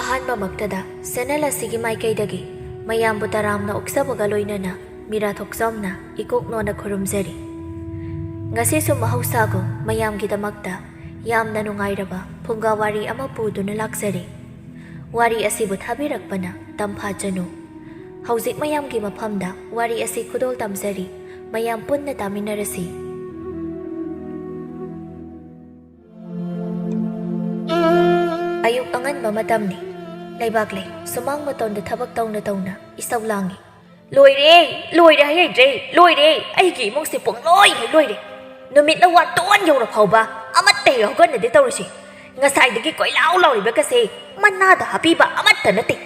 ꯑꯍꯥꯟꯕ ꯃꯛꯇꯗ ꯁꯦꯅꯦꯜ ꯑꯁꯤꯒꯤ ꯃꯥꯏꯀꯩꯗꯒꯤ ꯃꯌꯥꯝꯕꯨ ꯇꯔꯥꯝꯅ ꯑꯣꯛꯆꯕꯒ ꯂꯣꯏꯅꯅ ꯃꯤꯔꯥ ꯊꯣꯛꯆꯣꯝꯅ ꯏꯀꯣꯛꯅꯣꯅ ꯈꯨꯔꯨꯝꯖꯔꯤ꯫ ꯉꯁꯤꯁꯨ ꯃꯍꯧꯁꯥꯒꯨꯝ ꯃꯌꯥꯝꯒꯤꯗꯃꯛꯇ ꯌꯥꯝꯅ ꯅꯨꯡꯉꯥꯏꯔꯕ ꯐꯨꯡꯒꯥ ꯋꯥꯔꯤ ꯑꯃ ꯄꯨꯗꯨꯅ ꯂꯥꯛꯆꯔꯤ꯫ ꯋꯥꯔꯤ ꯑꯁꯤꯕꯨ ꯊꯥꯕꯤꯔꯛꯄꯅ ꯇꯝꯐꯥ ꯆꯅꯨ꯫ ꯍꯧꯖꯤꯛ ꯃꯌꯥꯝꯒꯤ ꯃꯐꯝꯗ ꯋꯥꯔꯤ ꯑꯁꯤ ꯈꯨꯗꯣꯜ ꯇꯝꯖꯔꯤ꯫ ꯃꯌꯥꯝ ꯄꯨꯟꯅ ꯇꯥꯃꯤꯟꯅꯔꯁꯤ꯫ ꯑꯌꯨꯛ ꯑꯉꯟꯕ ꯃꯇꯝꯅꯤ꯫ ꯂꯩꯕꯥꯛꯂꯩ ꯁꯨꯃꯥꯡ ꯃꯇꯣꯟꯗ ꯊꯕꯛ ꯇꯧꯅ ꯇꯧꯅ ꯏꯁꯧ ꯂꯥꯡꯏ꯫ ꯂꯣꯏꯔꯦ ꯂꯣꯏꯔꯦ ꯍꯥꯏꯍꯩꯗ꯭ꯔꯦ, ꯂꯣꯏꯔꯦ, ꯑꯩꯒꯤ ꯏꯃꯨꯡꯁꯦ ꯄꯨꯡꯂꯣꯏ ꯍꯦꯛ ꯂꯣꯏꯔꯦ꯫ ꯅꯨꯃꯤꯠꯅ ꯋꯥꯇꯣꯟ ꯌꯧꯔ ꯐꯥꯎꯕ ꯑꯃꯠꯇ ꯍꯦꯛ ꯍꯧꯒꯠꯅꯗꯦ ꯇꯧꯔꯤꯁꯤ꯫ ꯉꯁꯥꯏꯗꯒꯤ ꯀꯣꯏꯂꯥꯎ ꯂꯥꯎꯔꯤꯕꯒꯁꯦ ꯃꯅꯥꯗ ꯍꯥꯞꯄꯤꯕ ꯑꯃꯠꯇ ꯅꯠꯇꯦ꯫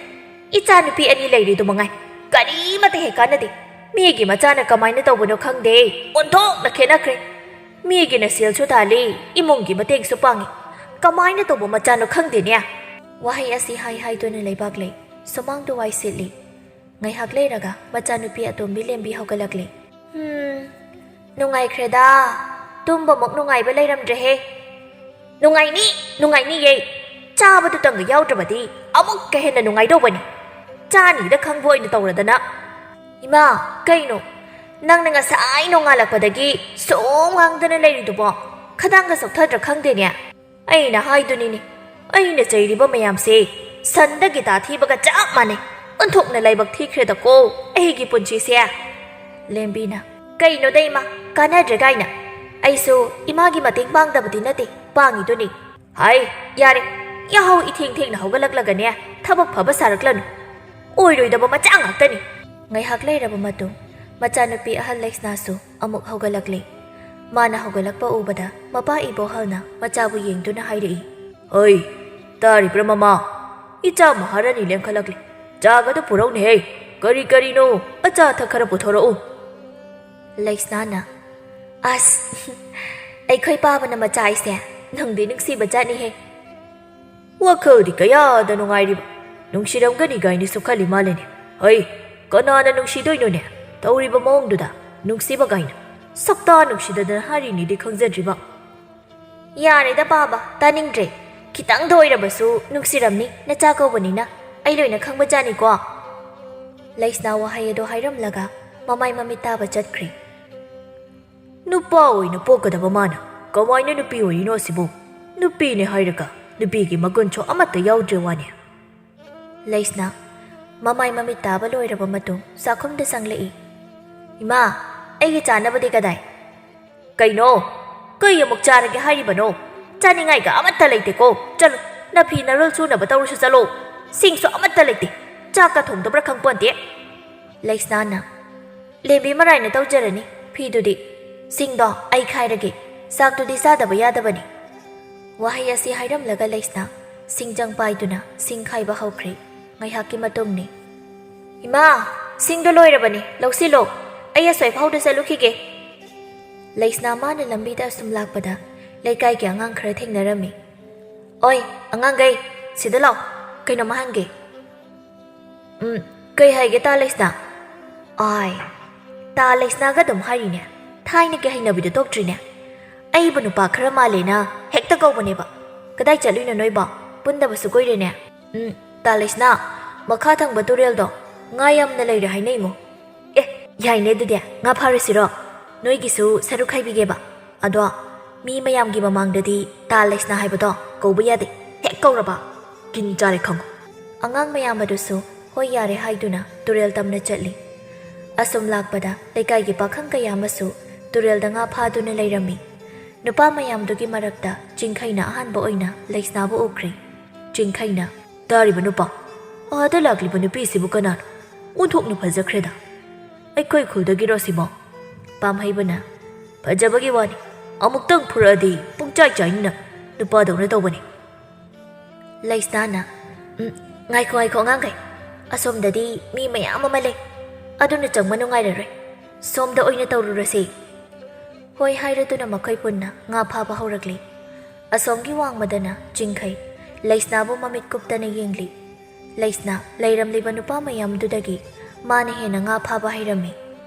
ꯏꯆꯥ ꯅꯨꯄꯤ ꯑꯅꯤ ꯂꯩꯔꯤꯗꯨ ꯃꯉꯥꯏ, ꯀꯔꯤꯃꯠꯇ ꯍꯦꯛ ꯀꯥꯟꯅꯗꯦ꯫ ꯃꯤꯒꯤ ꯃꯆꯥꯅ ꯀꯃꯥꯏꯅ ꯇꯧꯕꯅꯣ ꯈꯪꯗꯦ, ꯑꯣꯟꯊꯣꯛꯅ ꯈꯦꯠꯅꯈ꯭ꯔꯦ꯫ ꯃꯤꯒꯤꯅ ꯁꯦꯜꯁꯨ ꯇꯥꯜꯂꯤ, ꯏꯃꯨꯡꯒꯤ ꯃꯇꯦꯡꯁꯨ ꯄꯥꯡꯏ, ꯀꯃꯥꯏꯅ ꯇꯧꯕ ꯃꯆꯥꯅꯣ ꯈꯪꯗꯦꯅꯦ꯫ ꯋꯥꯍꯩ ꯑꯁꯤ ꯍꯥꯏꯗꯨꯅ ꯂꯩꯕꯥꯛꯂꯩ ꯁꯨꯃꯥꯡꯗꯨ ꯋꯥꯏ ꯁꯤꯠꯂꯤ꯫ ꯉꯥꯏꯍꯥꯛ ꯂꯩꯔꯒ ꯃꯆꯥꯅꯨꯄꯤ ꯑꯇꯣꯝꯕꯤ ꯂꯦꯝꯕꯤ ꯍꯧꯒꯠꯂꯛꯂꯤ꯫ ꯅꯨꯡꯉꯥꯏꯈ꯭ꯔꯦꯗ, ꯇꯨꯝꯕꯃꯨꯛ ꯅꯨꯡꯉꯥꯏꯕ ꯂꯩꯔꯝꯗ꯭ꯔꯦꯍꯦ꯫ ꯅꯨꯡꯉꯥꯏꯅꯤꯌꯦ, ꯆꯥꯕꯗꯨꯇꯪꯒ ꯌꯥꯎꯗ꯭ꯔꯕꯗꯤ ꯑꯃꯨꯛꯀ ꯍꯦꯟꯅ ꯅꯨꯡꯉꯥꯏꯗꯧꯕꯅꯤ꯫ ꯆꯥꯅꯤꯗ ꯈꯪꯕ ꯑꯣꯏꯅ ꯇꯧꯔꯗꯅ꯫ ꯏꯃꯥ, ꯀꯩꯅꯣ ꯅꯪꯅ ꯉꯁꯥꯏ ꯅꯣꯡꯉꯥꯜꯂꯛꯄꯗꯒꯤ ꯁꯨꯝ ꯉꯥꯡꯗꯅ ꯂꯩꯔꯤꯗꯨꯕꯣ? ꯈꯗꯥꯡꯒ ꯆꯣꯛꯊꯗ꯭ꯔꯥ ꯈꯪꯗꯦꯅꯦ꯫ ꯑꯩꯅ ꯍꯥꯏꯗꯨꯅꯤꯅꯦ, ꯑꯩꯅ ꯆꯩꯔꯤꯕ ꯃꯌꯥꯝꯁꯦ ꯁꯟꯗꯒꯤ ꯇꯥꯊꯤꯕꯒ ꯆꯞ ꯃꯥꯟꯅꯩ꯫ ꯑꯣꯟꯊꯣꯛꯅ ꯂꯥꯏꯕꯛ ꯊꯤꯈ꯭ꯔꯦꯗꯀꯣ ꯑꯩꯒꯤ ꯄꯨꯟꯁꯤꯁꯦ꯫ ꯂꯦꯝꯕꯤꯅ, ꯀꯩꯅꯣꯗ ꯏꯃꯥ, ꯀꯥꯟꯅꯗ꯭ꯔꯦ ꯀꯥꯏꯅ꯫ ꯑꯩꯁꯨ ꯏꯃꯥꯒꯤ ꯃꯇꯦꯡ ꯄꯥꯡꯗꯕꯗꯤ ꯅꯠꯇꯦ, ꯄꯥꯡꯉꯤꯗꯨꯅꯤ꯫ ꯍꯥꯏ ꯌꯥꯔꯦ, ꯌꯥꯍꯧ ꯏꯊꯦꯡ ꯊꯦꯡꯅ ꯍꯧꯒꯠꯂꯛꯂꯒꯅꯦ ꯊꯕꯛ ꯐꯕ ꯁꯥꯔꯛꯂꯅꯨ꯫ ꯑꯣꯏꯔꯣꯏꯗꯕ ꯃꯆꯥ ꯉꯥꯛꯇꯅꯤ꯫ ꯉꯥꯏꯍꯥꯛ ꯂꯩꯔꯕ ꯃꯇꯨꯡ ꯃꯆꯥꯅꯨꯄꯤ ꯑꯍꯜ ꯂꯩꯁꯅꯥꯁꯨ ꯑꯃꯨꯛ ꯍꯧꯒꯠꯂꯛꯂꯤ꯫ ꯃꯥꯅ ꯍꯧꯒꯠꯂꯛꯄ ꯎꯕꯗ ꯃꯄꯥ ꯏꯕꯣꯍꯜꯅ ꯃꯆꯥꯕꯨ ꯌꯦꯡꯗꯨꯅ ꯍꯥꯏꯔꯛꯏ꯫ ꯍꯣꯏ, ꯇꯥꯔꯤꯕ꯭ꯔꯥ ꯃꯃꯥ? ꯏꯆꯥ ꯃꯍꯥꯔꯥꯅꯤ ꯂꯦꯡꯈꯠꯂꯛꯂꯤ꯫ ꯆꯥꯒꯗ ꯄꯨꯔꯧꯅꯦꯍꯦ, ꯀꯔꯤꯅꯣ, ꯑꯆꯥ ꯑꯊꯛ ꯈꯔ ꯄꯨꯊꯣꯔꯛꯎ꯫ ꯂꯩꯁꯅꯥꯅ, ꯑꯁ ꯑꯩꯈꯣꯏ ꯄꯥꯕꯅ ꯃꯆꯥ ꯑꯩꯁꯦ ꯅꯨꯡꯗꯤ ꯅꯨꯡꯁꯤꯕ ꯖꯥꯠꯅꯤꯍꯦ꯫ ꯋꯥꯈꯜꯗꯤ ꯀꯌꯥꯗ ꯅꯨꯡꯉꯥꯏꯔꯤꯕ, ꯅꯨꯡꯁꯤꯔꯝꯒꯅꯤ ꯒꯥꯏꯅꯁꯨ ꯈꯜꯂꯤ ꯃꯥꯜꯂꯦꯅꯦ꯫ ꯍꯩ, ꯀꯅꯥꯅ ꯅꯨꯡꯁꯤꯗꯣꯏꯅꯣꯅꯦ? ꯇꯧꯔꯤꯕ ꯃꯑꯣꯡꯗꯨꯗ ꯅꯨꯡꯁꯤꯕ ꯒꯥꯏꯅ ꯁꯛꯇꯥ ꯅꯨꯡꯁꯤꯗꯗꯅ ꯍꯥꯏꯔꯤꯅꯤꯗꯤ ꯈꯪꯖꯗ꯭ꯔꯤꯕ꯫ ꯌꯥꯔꯦꯗ ꯄꯥꯕ, ꯇꯥꯅꯤꯡꯗ꯭ꯔꯦ꯫ ꯈꯤꯇꯪꯗ ꯑꯣꯏꯔꯕꯁꯨ ꯅꯨꯡꯁꯤꯔꯝꯅꯤ, ꯅꯆꯥ ꯀꯧꯕꯅꯤꯅ ꯑꯩ ꯂꯣꯏꯅ ꯈꯪꯕ ꯖꯥꯠꯅꯤꯀꯣ꯫ ꯂꯩꯁꯅꯥ ꯋꯥꯍꯩ ꯑꯗꯨ ꯍꯥꯏꯔꯝꯂꯒ ꯃꯃꯥꯏ ꯃꯃꯤꯠ ꯇꯥꯕ ꯆꯠꯈ꯭ꯔꯦ꯫ ꯅꯨꯄꯥ ꯑꯣꯏꯅ ꯄꯣꯛꯀꯗꯕ ꯃꯥꯅ ꯀꯃꯥꯏꯅ ꯅꯨꯄꯤ ꯑꯣꯏꯔꯤꯅꯣ ꯁꯤꯕꯨ? ꯅꯨꯄꯤꯅꯦ ꯍꯥꯏꯔꯒ ꯅꯨꯄꯤꯒꯤ ꯃꯒꯨꯟꯁꯨ ꯑꯃꯠꯇ ꯌꯥꯎꯗ꯭ꯔꯦ ꯋꯥꯅꯤ꯫ ꯂꯩꯁꯅꯥ ꯃꯃꯥꯏ ꯃꯃꯤꯠ ꯇꯥꯕ ꯂꯣꯏꯔꯕ ꯃꯇꯨꯡ ꯆꯥꯛꯈꯨꯝꯗ ꯆꯪꯂꯛꯏ꯫ ꯏꯃꯥ, ꯑꯩꯒꯤ ꯆꯥꯅꯕꯗꯤ ꯀꯗꯥꯏ? ꯀꯩꯅꯣ, ꯀꯩ ꯑꯃꯨꯛ ꯆꯥꯔꯒꯦ ꯍꯥꯏꯔꯤꯕꯅꯣ? ꯆꯥꯅꯤꯡꯉꯥꯏꯒ ꯑꯃꯠꯇ ꯂꯩꯇꯦꯀꯣ꯫ ꯆꯠꯂꯣ, ꯅꯐꯤ ꯅꯔꯣꯜ ꯁꯨꯅꯕ ꯇꯧꯔꯁꯨ ꯆꯠꯂꯣ꯫ ꯁꯤꯡꯁꯨ ꯑꯃꯠꯇ ꯂꯩꯇꯦ, ꯆꯥꯛꯀ ꯊꯣꯡꯗꯕ꯭ꯔꯥ ꯈꯪꯄꯣꯟꯇꯦ꯫ ꯂꯩꯁꯅꯥꯅ, ꯂꯦꯝꯕꯤ ꯃꯔꯥꯏꯅ ꯇꯧꯖꯔꯅꯤ, ꯐꯤꯗꯨꯗꯤ ꯁꯤꯡꯗꯣ ꯑꯩ ꯈꯥꯏꯔꯒꯦ, ꯆꯥꯛꯇꯨꯗꯤ ꯆꯥꯗꯕ ꯌꯥꯗꯕꯅꯤ꯫ ꯋꯥꯍꯩ ꯑꯁꯤ ꯍꯥꯏꯔꯝꯂꯒ ꯂꯩꯁꯅꯥ ꯁꯤꯡꯖꯪ ꯄꯥꯏꯗꯨꯅ ꯁꯤꯡ ꯈꯥꯏꯕ ꯍꯧꯈ꯭ꯔꯦ꯫ ꯉꯥꯏꯍꯥꯛꯀꯤ ꯃꯇꯨꯡꯅꯤ꯫ ꯏꯃꯥ, ꯁꯤꯡꯗꯣ ꯂꯣꯏꯔꯕꯅꯤ, ꯂꯧꯁꯤꯜꯂꯣ, ꯑꯩ ꯑꯁ꯭ꯋꯥꯏꯐꯥꯎꯗ ꯆꯠꯂꯨꯈꯤꯒꯦ꯫ ꯂꯩꯁꯅꯥ ꯃꯥꯅ ꯂꯝꯕꯤꯗ ꯑꯁꯨꯝ ꯂꯥꯛꯄꯗ ꯂꯩꯀꯥꯏꯒꯤ ꯑꯉꯥꯡ ꯈꯔ ꯊꯦꯡꯅꯔꯝꯃꯤ꯫ ꯑꯣꯏ ꯑꯉꯥꯡꯈꯩ, ꯁꯤꯗ ꯂꯥꯎ, ꯀꯩꯅꯣꯝꯃ ꯍꯪꯒꯦ꯫ ꯀꯩ ꯍꯥꯏꯒꯦ ꯇꯥ ꯂꯩꯁꯅꯥ? ꯇꯥ ꯂꯩꯁꯅꯥꯒ ꯑꯗꯨꯝ ꯍꯥꯏꯔꯤꯅꯦ, ꯊꯥꯏꯅꯒꯤ ꯍꯩꯅꯕꯤꯗꯣ ꯇꯣꯛꯇ꯭ꯔꯤꯅꯦ꯫ ꯑꯩꯕꯨ ꯅꯨꯄꯥ ꯈꯔ ꯃꯥꯜꯂꯦꯅ ꯍꯦꯛꯇ ꯀꯧꯕꯅꯦꯕ꯫ ꯀꯗꯥꯏ ꯆꯠꯂꯨꯏꯅꯣ ꯅꯣꯏꯕꯣ? ꯄꯨꯟꯗꯕꯁꯨ ꯀꯨꯏꯔꯦꯅꯦ꯫ ꯇꯥ ꯂꯩꯁꯅꯥ, ꯃꯈꯥ ꯊꯪꯕ ꯇꯨꯔꯦꯜꯗꯣ ꯉꯥ ꯌꯥꯝꯅ ꯂꯩꯔꯦ ꯍꯥꯏꯅꯩꯉꯣ꯫ ꯌꯥꯏꯅꯦ, ꯑꯗꯨꯗꯤ ꯉꯥ ꯐꯥꯔꯨꯁꯤꯔꯣ? ꯅꯣꯏꯒꯤꯁꯨ ꯁꯔꯨꯛ ꯈꯥꯏꯕꯤꯒꯦꯕ꯫ ꯑꯗꯣ ꯃꯤ ꯃꯌꯥꯝꯒꯤ ꯃꯃꯥꯡꯗꯗꯤ ꯇꯥ ꯂꯩꯁꯅꯥ ꯍꯥꯏꯕꯗꯣ ꯀꯧꯕ ꯌꯥꯗꯦ, ꯍꯦꯛ ꯀꯧꯔꯕ ꯀꯤꯟ ꯆꯥꯔꯦ ꯈꯪꯉꯨ꯫ ꯑꯉꯥꯡ ꯃꯌꯥꯝ ꯑꯗꯨꯁꯨ ꯍꯣꯏ ꯌꯥꯔꯦ ꯍꯥꯏꯗꯨꯅ ꯇꯨꯔꯦꯜ ꯇꯝꯅ ꯆꯠꯂꯤ꯫ ꯑꯁꯨꯝ ꯂꯥꯛꯄꯗ ꯂꯩꯀꯥꯏꯒꯤ ꯄꯥꯈꯪ ꯀꯌꯥ ꯑꯃꯁꯨ ꯇꯨꯔꯦꯜꯗ ꯉꯥ ꯐꯥꯗꯨꯅ ꯂꯩꯔꯝꯃꯤ꯫ ꯅꯨꯄꯥ ꯃꯌꯥꯝꯗꯨꯒꯤ ꯃꯔꯛꯇ ꯆꯤꯡꯈꯩꯅ ꯑꯍꯥꯟꯕ ꯑꯣꯏꯅ ꯂꯩꯁꯅꯥꯕꯨ ꯎꯈ꯭ꯔꯦ꯫ ꯆꯤꯡꯈꯩꯅ, ꯇꯥꯔꯤꯕ ꯅꯨꯄꯥ, ꯑꯥꯗ ꯂꯥꯛꯂꯤꯕ ꯅꯨꯄꯤꯁꯤꯕꯨ ꯀꯅꯥꯅꯣ? ꯑꯣꯟꯊꯣꯛꯅ ꯐꯖꯈ꯭ꯔꯦꯗ꯫ ꯑꯩꯈꯣꯏ ꯈꯨꯜꯗꯒꯤꯔꯣ ꯁꯤꯕꯣ? ꯄꯥꯝꯍꯩꯕꯅ, ꯐꯖꯕꯒꯤ ꯋꯥꯅꯤ, ꯑꯃꯨꯛꯇꯪ ꯐꯨꯔꯛꯑꯗꯤ ꯄꯨꯡꯆꯥꯏ ꯆꯥꯏꯅꯤꯅ ꯅꯨꯄꯥꯗꯧꯅ ꯇꯧꯕꯅꯤ꯫ ꯂꯩꯁꯅꯥꯅ, ꯉꯥꯏꯈꯣ ꯑꯉꯥꯡꯈꯩ, ꯑꯁꯣꯝꯗꯗꯤ ꯃꯤ ꯃꯌꯥꯝ ꯑꯃ ꯂꯩ, ꯑꯗꯨꯅ ꯆꯪꯕ ꯅꯨꯡꯉꯥꯏꯔꯔꯣꯏ, ꯁꯣꯝꯗ ꯑꯣꯏꯅ ꯇꯧꯔꯨꯔꯁꯤ꯫ ꯍꯣꯏ ꯍꯥꯏꯔꯗꯨꯅ ꯃꯈꯣꯏ ꯄꯨꯟꯅ ꯉꯥ ꯐꯥꯕ ꯍꯧꯔꯛꯂꯤ꯫ ꯑꯁꯣꯝꯒꯤ ꯋꯥꯡꯃꯗꯅ ꯆꯤꯡꯈꯩ ꯂꯩꯁꯅꯥꯕꯨ ꯃꯃꯤꯠ ꯀꯨꯞꯇꯅ ꯌꯦꯡꯂꯤ꯫ ꯂꯩꯁꯅꯥ ꯂꯩꯔꯝꯂꯤꯕ ꯅꯨꯄꯥ ꯃꯌꯥꯝꯗꯨꯗꯒꯤ ꯃꯥꯅ ꯍꯦꯟꯅ ꯉꯥ ꯐꯥꯕ ꯍꯩꯔꯝꯃꯤ꯫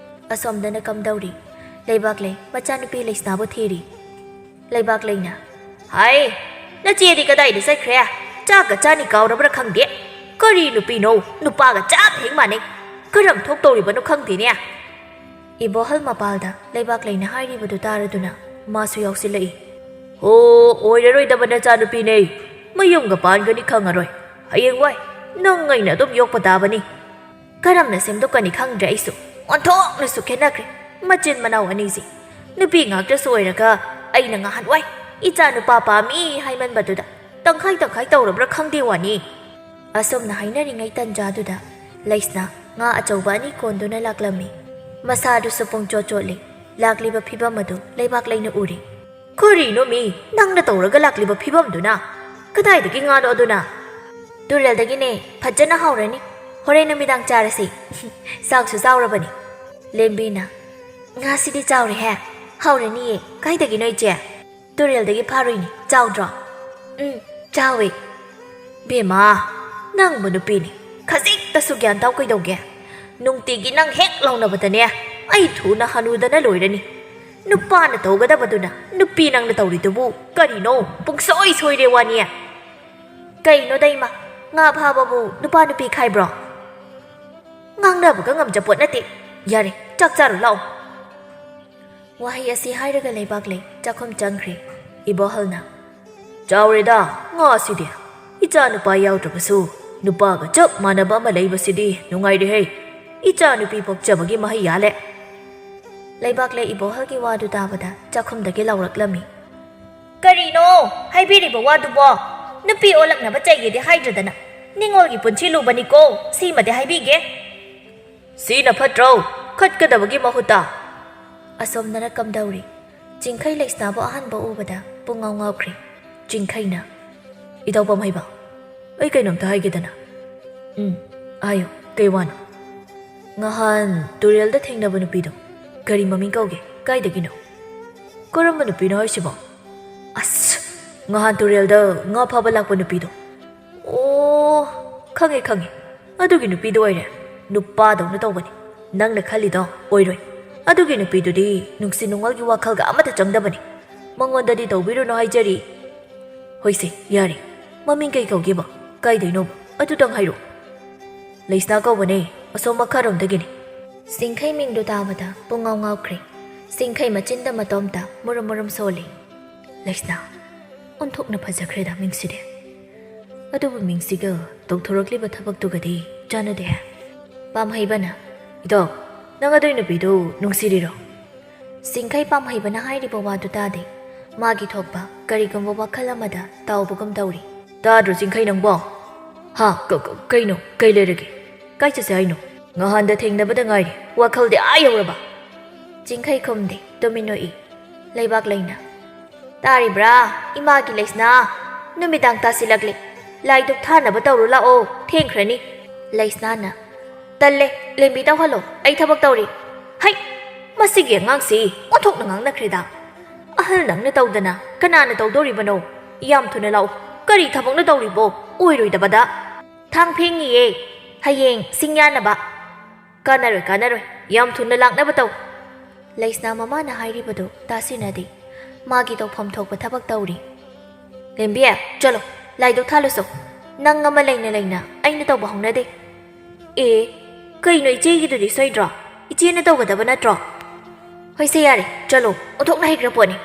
ꯑꯁꯣꯝꯗꯅ ꯀꯝꯗꯧꯔꯤ? ꯂꯩꯕꯥꯛꯂꯩ ꯃꯆꯥꯅꯨꯄꯤ ꯂꯩꯁꯅꯥꯕꯨ ꯊꯤꯔꯤ꯫ ꯂꯩꯕꯥꯛꯂꯩꯅ, ꯍꯥꯏ, ꯅꯆꯦꯗꯤ ꯀꯗꯥꯏꯗ ꯆꯠꯈ꯭ꯔꯦ? ꯆꯥꯛꯀ ꯆꯥꯅꯤ ꯀꯥꯎꯔꯕ꯭ꯔꯥ ꯈꯪꯗꯦ꯫ ꯀꯔꯤ ꯅꯨꯄꯤꯅꯣ ꯅꯨꯄꯥꯒ ꯆꯞ ꯍꯦꯛ ꯃꯥꯟꯅꯩ ꯀꯔꯝ ꯊꯣꯛꯇꯧꯔꯤꯕꯅꯣ ꯈꯪꯗꯦꯅꯦ ꯏꯕꯣꯍꯜ ꯃꯄꯥꯜꯗ ꯂꯩꯕꯥꯛ ꯂꯩꯅ ꯍꯥꯏꯔꯤꯕꯗꯨ ꯇꯥꯔꯗꯨꯅ ꯃꯥꯁꯨ ꯌꯥꯎꯁꯤꯜꯂꯛꯏ ꯑꯣ ꯑꯣꯏꯔꯔꯣꯏꯗꯕ ꯅꯆꯥꯅꯨꯄꯤꯅꯦ ꯃꯌꯨꯝꯒ ꯄꯥꯟꯒꯅꯤ ꯈꯪꯉꯔꯣꯏ ꯍꯌꯦꯡꯋꯥꯏ ꯅꯪ ꯑꯩꯅ ꯑꯗꯨꯝ ꯌꯣꯛꯄ ꯇꯥꯕꯅꯤ ꯀꯔꯝꯅ ꯁꯦꯝꯗꯣꯛꯀꯅꯤ ꯈꯪꯗ꯭ꯔꯦ ꯑꯩꯁꯨ ꯑꯣꯟꯊꯣꯛꯅꯁꯨ ꯈꯦꯠꯅꯈ꯭ꯔꯦ ꯃꯆꯤꯟ ꯃꯅꯥꯎ ꯑꯅꯤꯁꯤ ꯅꯨꯄꯤ ꯉꯥꯛꯇꯁꯨ ꯑꯣꯏꯔꯒ ꯑꯩꯅ ꯉꯍꯥꯟꯋꯥꯏ ꯏꯆꯥ ꯅꯨꯄꯥ ꯄꯥꯝꯃꯤ ꯍꯥꯏꯃꯟꯕꯗꯨꯗ ꯇꯪꯈꯥꯏ ꯇꯪꯈꯥꯏ ꯇꯧꯔꯕ꯭ꯔꯥ ꯈꯪꯗꯦ ꯋꯥꯅꯤ ꯑꯁꯨꯝꯅ ꯍꯥꯏꯅꯔꯤꯉꯩ ꯇꯟꯖꯥꯗꯨꯗ ꯂꯩꯁꯅ ꯉꯥ ꯑꯆꯧꯕ ꯑꯅꯤ ꯀꯣꯟꯗꯨꯅ ꯂꯥꯛꯂꯝꯃꯤ ꯃꯁꯥꯗꯨꯁꯨ ꯄꯨꯡꯆꯣꯠ ꯆꯣꯠꯂꯤ ꯂꯥꯛꯂꯤꯕ ꯐꯤꯕꯝ ꯑꯗꯨ ꯂꯩꯕꯥꯛ ꯂꯩꯅ ꯎꯔꯤ ꯀꯔꯤꯅꯣ ꯃꯤ ꯅꯪꯅ ꯇꯧꯔꯒ ꯂꯥꯛꯂꯤꯕ ꯐꯤꯕꯝꯗꯨꯅ ꯀꯗꯥꯏꯗꯒꯤ ꯉꯥꯅꯣ ꯑꯗꯨꯅ ꯇꯨꯔꯦꯜꯗꯒꯤꯅꯦ ꯐꯖꯅ ꯍꯧꯔꯅꯤ ꯍꯣꯔꯦꯟ ꯅꯨꯃꯤꯗꯥꯡ ꯆꯥꯔꯁꯤ ꯆꯥꯛꯁꯨ ꯆꯥꯎꯔꯕꯅꯤ ꯂꯦꯝꯕꯤꯅ ꯉꯥꯁꯤꯗꯤ ꯆꯥꯎꯔꯦꯍꯦ ꯍꯧꯔꯅꯤꯌꯦ ꯀꯥꯏꯗꯒꯤꯅꯣ ꯏꯆꯦ ꯇꯨꯔꯦꯜꯗꯒꯤ ꯐꯥꯔꯨꯏꯅꯤ ꯆꯥꯎꯗ꯭ꯔꯣ ꯆꯥꯎꯋꯦ ꯕꯦꯝꯃ ꯅꯪꯕꯨ ꯅꯨꯄꯤꯅꯤ ꯈꯖꯤꯛꯇꯁꯨ ꯒ꯭ꯌꯥꯟ ꯇꯥꯎ ꯀꯩꯗꯧꯒꯦ ꯅꯨꯡꯇꯤꯒꯤ ꯅꯪ ꯍꯦꯛ ꯂꯧꯅꯕꯗꯅꯦ ꯑꯩ ꯊꯨꯅ ꯍꯅꯨꯗꯅ ꯂꯣꯏꯔꯅꯤ ꯅꯨꯄꯥꯅ ꯇꯧꯒꯗꯕꯗꯨꯅ ꯅꯨꯄꯤ ꯅꯪꯅ ꯇꯧꯔꯤꯗꯨꯕꯨ ꯀꯔꯤꯅꯣ ꯄꯨꯡꯁꯣꯏ ꯁꯣꯏꯔꯦ ꯋꯥꯅꯤ ꯀꯩꯅꯣꯗ ꯏꯃꯥ ꯉꯥ ꯐꯥꯕꯕꯨ ꯅꯨꯄꯥ ꯅꯨꯄꯤ ꯈꯥꯏꯕ꯭ꯔꯣ ꯉꯥꯡꯅꯕꯒ ꯉꯝꯖꯄꯣꯠ ꯅꯠꯇꯦ ꯌꯥꯔꯦ ꯆꯥꯛ ꯆꯥꯔꯨ ꯂꯥꯛꯑꯣ ꯋꯥꯍꯩ ꯑꯁꯤ ꯍꯥꯏꯔꯒ ꯂꯩꯕꯥꯛ ꯂꯩ ꯆꯥꯛꯈꯨꯝ ꯆꯪꯈ꯭ꯔꯦ ꯏꯕꯣꯍꯜꯅ ꯆꯥꯎꯔꯦꯗ ꯉꯥꯁꯤꯗꯤ ꯏꯆꯥ ꯅꯨꯄꯥ ꯌꯥꯎꯗ꯭ꯔꯕꯁꯨ ꯅꯨꯄꯥꯒ ꯆꯞ ꯃꯥꯟꯅꯕ ꯑꯃ ꯂꯩꯕꯁꯤꯗꯤ ꯅꯨꯡꯉꯥꯏꯔꯦꯍꯦ ꯏꯆꯥ ꯅꯨꯄꯤ ꯄꯣꯛꯆꯕꯒꯤ ꯃꯍꯩ ꯌꯥꯜꯂꯦ ꯂꯩꯕꯥꯛ ꯂꯩ ꯏꯕꯣꯍꯜꯒꯤ ꯋꯥꯗꯨ ꯇꯥꯕꯗ ꯆꯥꯛꯈꯨꯝꯗꯒꯤ ꯂꯥꯎꯔꯛꯂꯝꯃꯤ ꯀꯔꯤꯅꯣ ꯍꯥꯏꯕꯤꯔꯤꯕ ꯋꯥꯗꯨꯕꯣ ꯅꯨꯄꯤ ꯑꯣꯜꯂꯛꯅꯕ ꯆꯩꯒꯦꯗꯤ ꯍꯥꯏꯗ꯭ꯔꯗꯅ ꯅꯤꯡꯉꯣꯜꯒꯤ ꯄꯨꯟꯁꯤ ꯂꯨꯕꯅꯤꯀꯣ ꯁꯤꯃꯗꯤ ꯍꯥꯏꯕꯤꯒꯦ ꯁꯤꯅ ꯐꯠꯇ꯭ꯔꯣ ꯈꯠꯀꯗꯕꯒꯤ ꯃꯍꯨꯠꯇ ꯑꯁꯣꯝꯗꯅ ꯀꯝꯗꯧꯔꯤ ꯆꯤꯡꯈꯩ ꯂꯩꯁꯅꯥꯕꯨ ꯑꯍꯥꯟꯕ ꯎꯕꯗ ꯄꯨꯡꯉꯥꯎ ꯉꯥꯎꯈ꯭ꯔꯦ ꯆꯤꯡꯈꯩꯅ ꯏꯙꯧꯄꯝ ꯍꯩꯕ ꯑꯩ ꯀꯩꯅꯣꯝꯇ ꯍꯥꯏꯒꯦꯗꯅ ꯍꯥꯏꯌꯨ ꯀꯩ ꯋꯥꯅꯣ ꯉꯍꯥꯟ ꯇꯨꯔꯦꯜꯗ ꯊꯦꯡꯅꯕ ꯅꯨꯄꯤꯗꯣ ꯀꯔꯤ ꯃꯃꯤꯡ ꯀꯧꯒꯦ ꯀꯥꯏꯗꯒꯤꯅꯣ ꯀꯔꯝꯕ ꯅꯨꯄꯤꯅꯣ ꯍꯥꯏꯁꯤꯕꯣ ꯑꯁ ꯉꯍꯥꯟ ꯇꯨꯔꯦꯜꯗ ꯉꯥ ꯐꯥꯕ ꯂꯥꯛꯄ ꯅꯨꯄꯤꯗꯣ ꯑꯣ ꯈꯪꯉꯦ ꯈꯪꯉꯦ ꯑꯗꯨꯒꯤ ꯅꯨꯄꯤꯗꯣ ꯑꯣꯏꯔꯦ ꯅꯨꯄꯥꯗꯧꯅ ꯇꯧꯕꯅꯤ ꯅꯪꯅ ꯈꯜꯂꯤꯗꯣ ꯑꯣꯏꯔꯣꯏ ꯑꯗꯨꯒꯤ ꯅꯨꯄꯤꯗꯨꯗꯤ ꯅꯨꯡꯁꯤ ꯅꯨꯡꯉꯣꯜꯒꯤ ꯋꯥꯈꯜꯒ ꯑꯃꯠꯇ ꯆꯪꯗꯕꯅꯤ ꯃꯉꯣꯟꯗꯗꯤ ꯇꯧꯕꯤꯔꯨꯅꯨ ꯍꯥꯏꯖꯔꯤ ꯍꯣꯏꯁꯦ ꯌꯥꯔꯦ ꯃꯃꯤꯡ ꯀꯩ ꯀꯧꯒꯦꯕ ꯀꯥꯏꯗꯩꯅꯣꯕ ꯑꯗꯨꯇꯪ ꯍꯥꯏꯔꯛꯑꯣ ꯂꯩꯁꯅꯥ ꯀꯧꯕꯅꯦ ꯑꯁꯣꯝ ꯃꯈꯥꯔꯣꯝꯗꯒꯤꯅꯤ ꯆꯤꯡꯈꯩ ꯃꯤꯡꯗꯨ ꯇꯥꯕꯗ ꯄꯨꯡꯉꯥꯎ ꯉꯥꯎꯈ꯭ꯔꯦ ꯆꯤꯡꯈꯩ ꯃꯆꯤꯟꯗ ꯃꯇꯣꯝꯇ ꯃꯨꯔꯨꯝ ꯃꯨꯔꯨꯝ ꯁꯣꯜꯂꯤ ꯂꯩꯁꯅꯥ ꯑꯣꯟꯊꯣꯛꯅ ꯐꯖꯈ꯭ꯔꯦꯗ ꯃꯤꯡꯁꯤꯗꯤ ꯑꯗꯨꯕꯨ ꯃꯤꯡꯁꯤꯒ ꯇꯧꯊꯣꯔꯛꯂꯤꯕ ꯊꯕꯛꯇꯨꯒꯗꯤ ꯆꯥꯟꯅꯗꯦ ꯄꯥꯝꯍꯩꯕꯅ ꯏꯗꯣ ꯅꯪ ꯑꯗꯨꯏ ꯅꯨꯄꯤꯗꯨ ꯅꯨꯡꯁꯤꯔꯤꯔꯣ ꯆꯤꯡꯈꯩ ꯄꯥꯝꯍꯩꯕꯅ ꯍꯥꯏꯔꯤꯕ ꯋꯥꯗꯨ ꯇꯥꯗꯦ ꯃꯥꯒꯤ ꯊꯣꯛꯄ ꯀꯔꯤꯒꯨꯝꯕ ꯋꯥꯈꯜ ꯑꯃꯗ ꯇꯥꯎꯕꯒꯨꯝ ꯇꯧꯔꯤ ꯇꯥꯗ꯭ꯔꯣ ꯆꯤꯡꯈꯩ ꯅꯪꯕꯣ ꯍꯥ ꯀꯩꯅꯣ ꯀꯩ ꯂꯩꯔꯒꯦ ꯀꯥꯏ ꯆꯠꯁꯦ ꯍꯥꯏꯅꯣ ꯉꯍꯥꯟꯗ ꯊꯦꯡꯅꯕꯗ ꯉꯥꯏꯔꯤ ꯋꯥꯈꯜꯗꯤ ꯌꯧꯔꯕ ꯆꯤꯡꯈꯩ ꯈꯨꯝꯗꯦ ꯇꯨꯃꯤꯟꯅꯣꯛꯏ ꯂꯩꯕꯥꯛ ꯂꯩꯅ ꯇꯥꯔꯤꯕ꯭ꯔꯥ ꯏꯃꯥꯒꯤ ꯂꯩꯁꯅꯥ ꯅꯨꯃꯤꯗꯥꯡ ꯇꯥꯁꯤꯜꯂꯛꯂꯦ ꯂꯥꯏꯗꯨꯛ ꯊꯥꯅꯕ ꯇꯧꯔꯨ ꯂꯥꯛꯑꯣ ꯊꯦꯡꯈ꯭ꯔꯅꯤ ꯂꯩꯁꯅꯥꯅ ꯇꯜꯂꯦ ꯂꯦꯝꯕꯤ ꯇꯧꯍꯜꯂꯣ ꯑꯩ ꯊꯕꯛ ꯇꯧꯔꯤ ꯍꯩ ꯃꯁꯤꯒꯤ ꯑꯉꯥꯡꯁꯤ ꯑꯣꯟꯊꯣꯛꯅ ꯉꯥꯡꯅꯈ꯭ꯔꯦꯗ ꯑꯍꯜ ꯅꯪꯅ ꯇꯧꯗꯅ ꯀꯅꯥꯅ ꯇꯧꯗꯣꯔꯤꯕꯅꯣ ꯌꯥꯝ ꯊꯨꯅ ꯂꯥꯛꯎ ꯀꯔꯤ ꯊꯕꯛꯅ ꯇꯧꯔꯤꯕꯣ ꯑꯣꯏꯔꯣꯏꯗꯕꯗ ꯊꯥꯡ ꯐꯦꯡꯉꯤꯌꯦ ꯍꯌꯦꯡ ꯁꯤꯡ ꯌꯥꯅꯕ ꯀꯥꯟꯅꯔꯣꯏ ꯌꯥꯝ ꯊꯨꯅ ꯂꯥꯛꯅꯕ ꯇꯧ ꯂꯩꯁꯅꯥ ꯃꯃꯥꯅ ꯍꯥꯏꯔꯤꯕꯗꯨ ꯇꯥꯁꯤꯟꯅꯗꯦ ꯃꯥꯒꯤ ꯇꯧꯐꯝ ꯊꯣꯛꯄ ꯊꯕꯛ ꯇꯧꯔꯤ ꯂꯦꯝꯕꯤ ꯆꯠꯂꯣ ꯂꯥꯏꯗꯨꯛ ꯊꯥꯜꯂꯨꯁꯣ ꯅꯪ ꯑꯃ ꯂꯩꯅ ꯑꯩꯅ ꯇꯧꯕ ꯍꯧꯅꯗꯦ ꯀꯩꯅꯣ ꯏꯆꯦꯒꯤꯗꯨꯗꯤ ꯁꯣꯏꯗ꯭ꯔꯣ ꯏꯆꯦꯅ ꯇꯧꯒꯗꯕ ꯅꯠꯇ꯭ꯔꯣ ꯍꯣꯏꯁꯦ ꯌꯥꯔꯦ ꯆꯠꯂꯣ ꯑꯣꯟꯊꯣꯛꯅ ꯍꯩꯈ꯭ꯔ ꯄꯣꯠꯅꯤ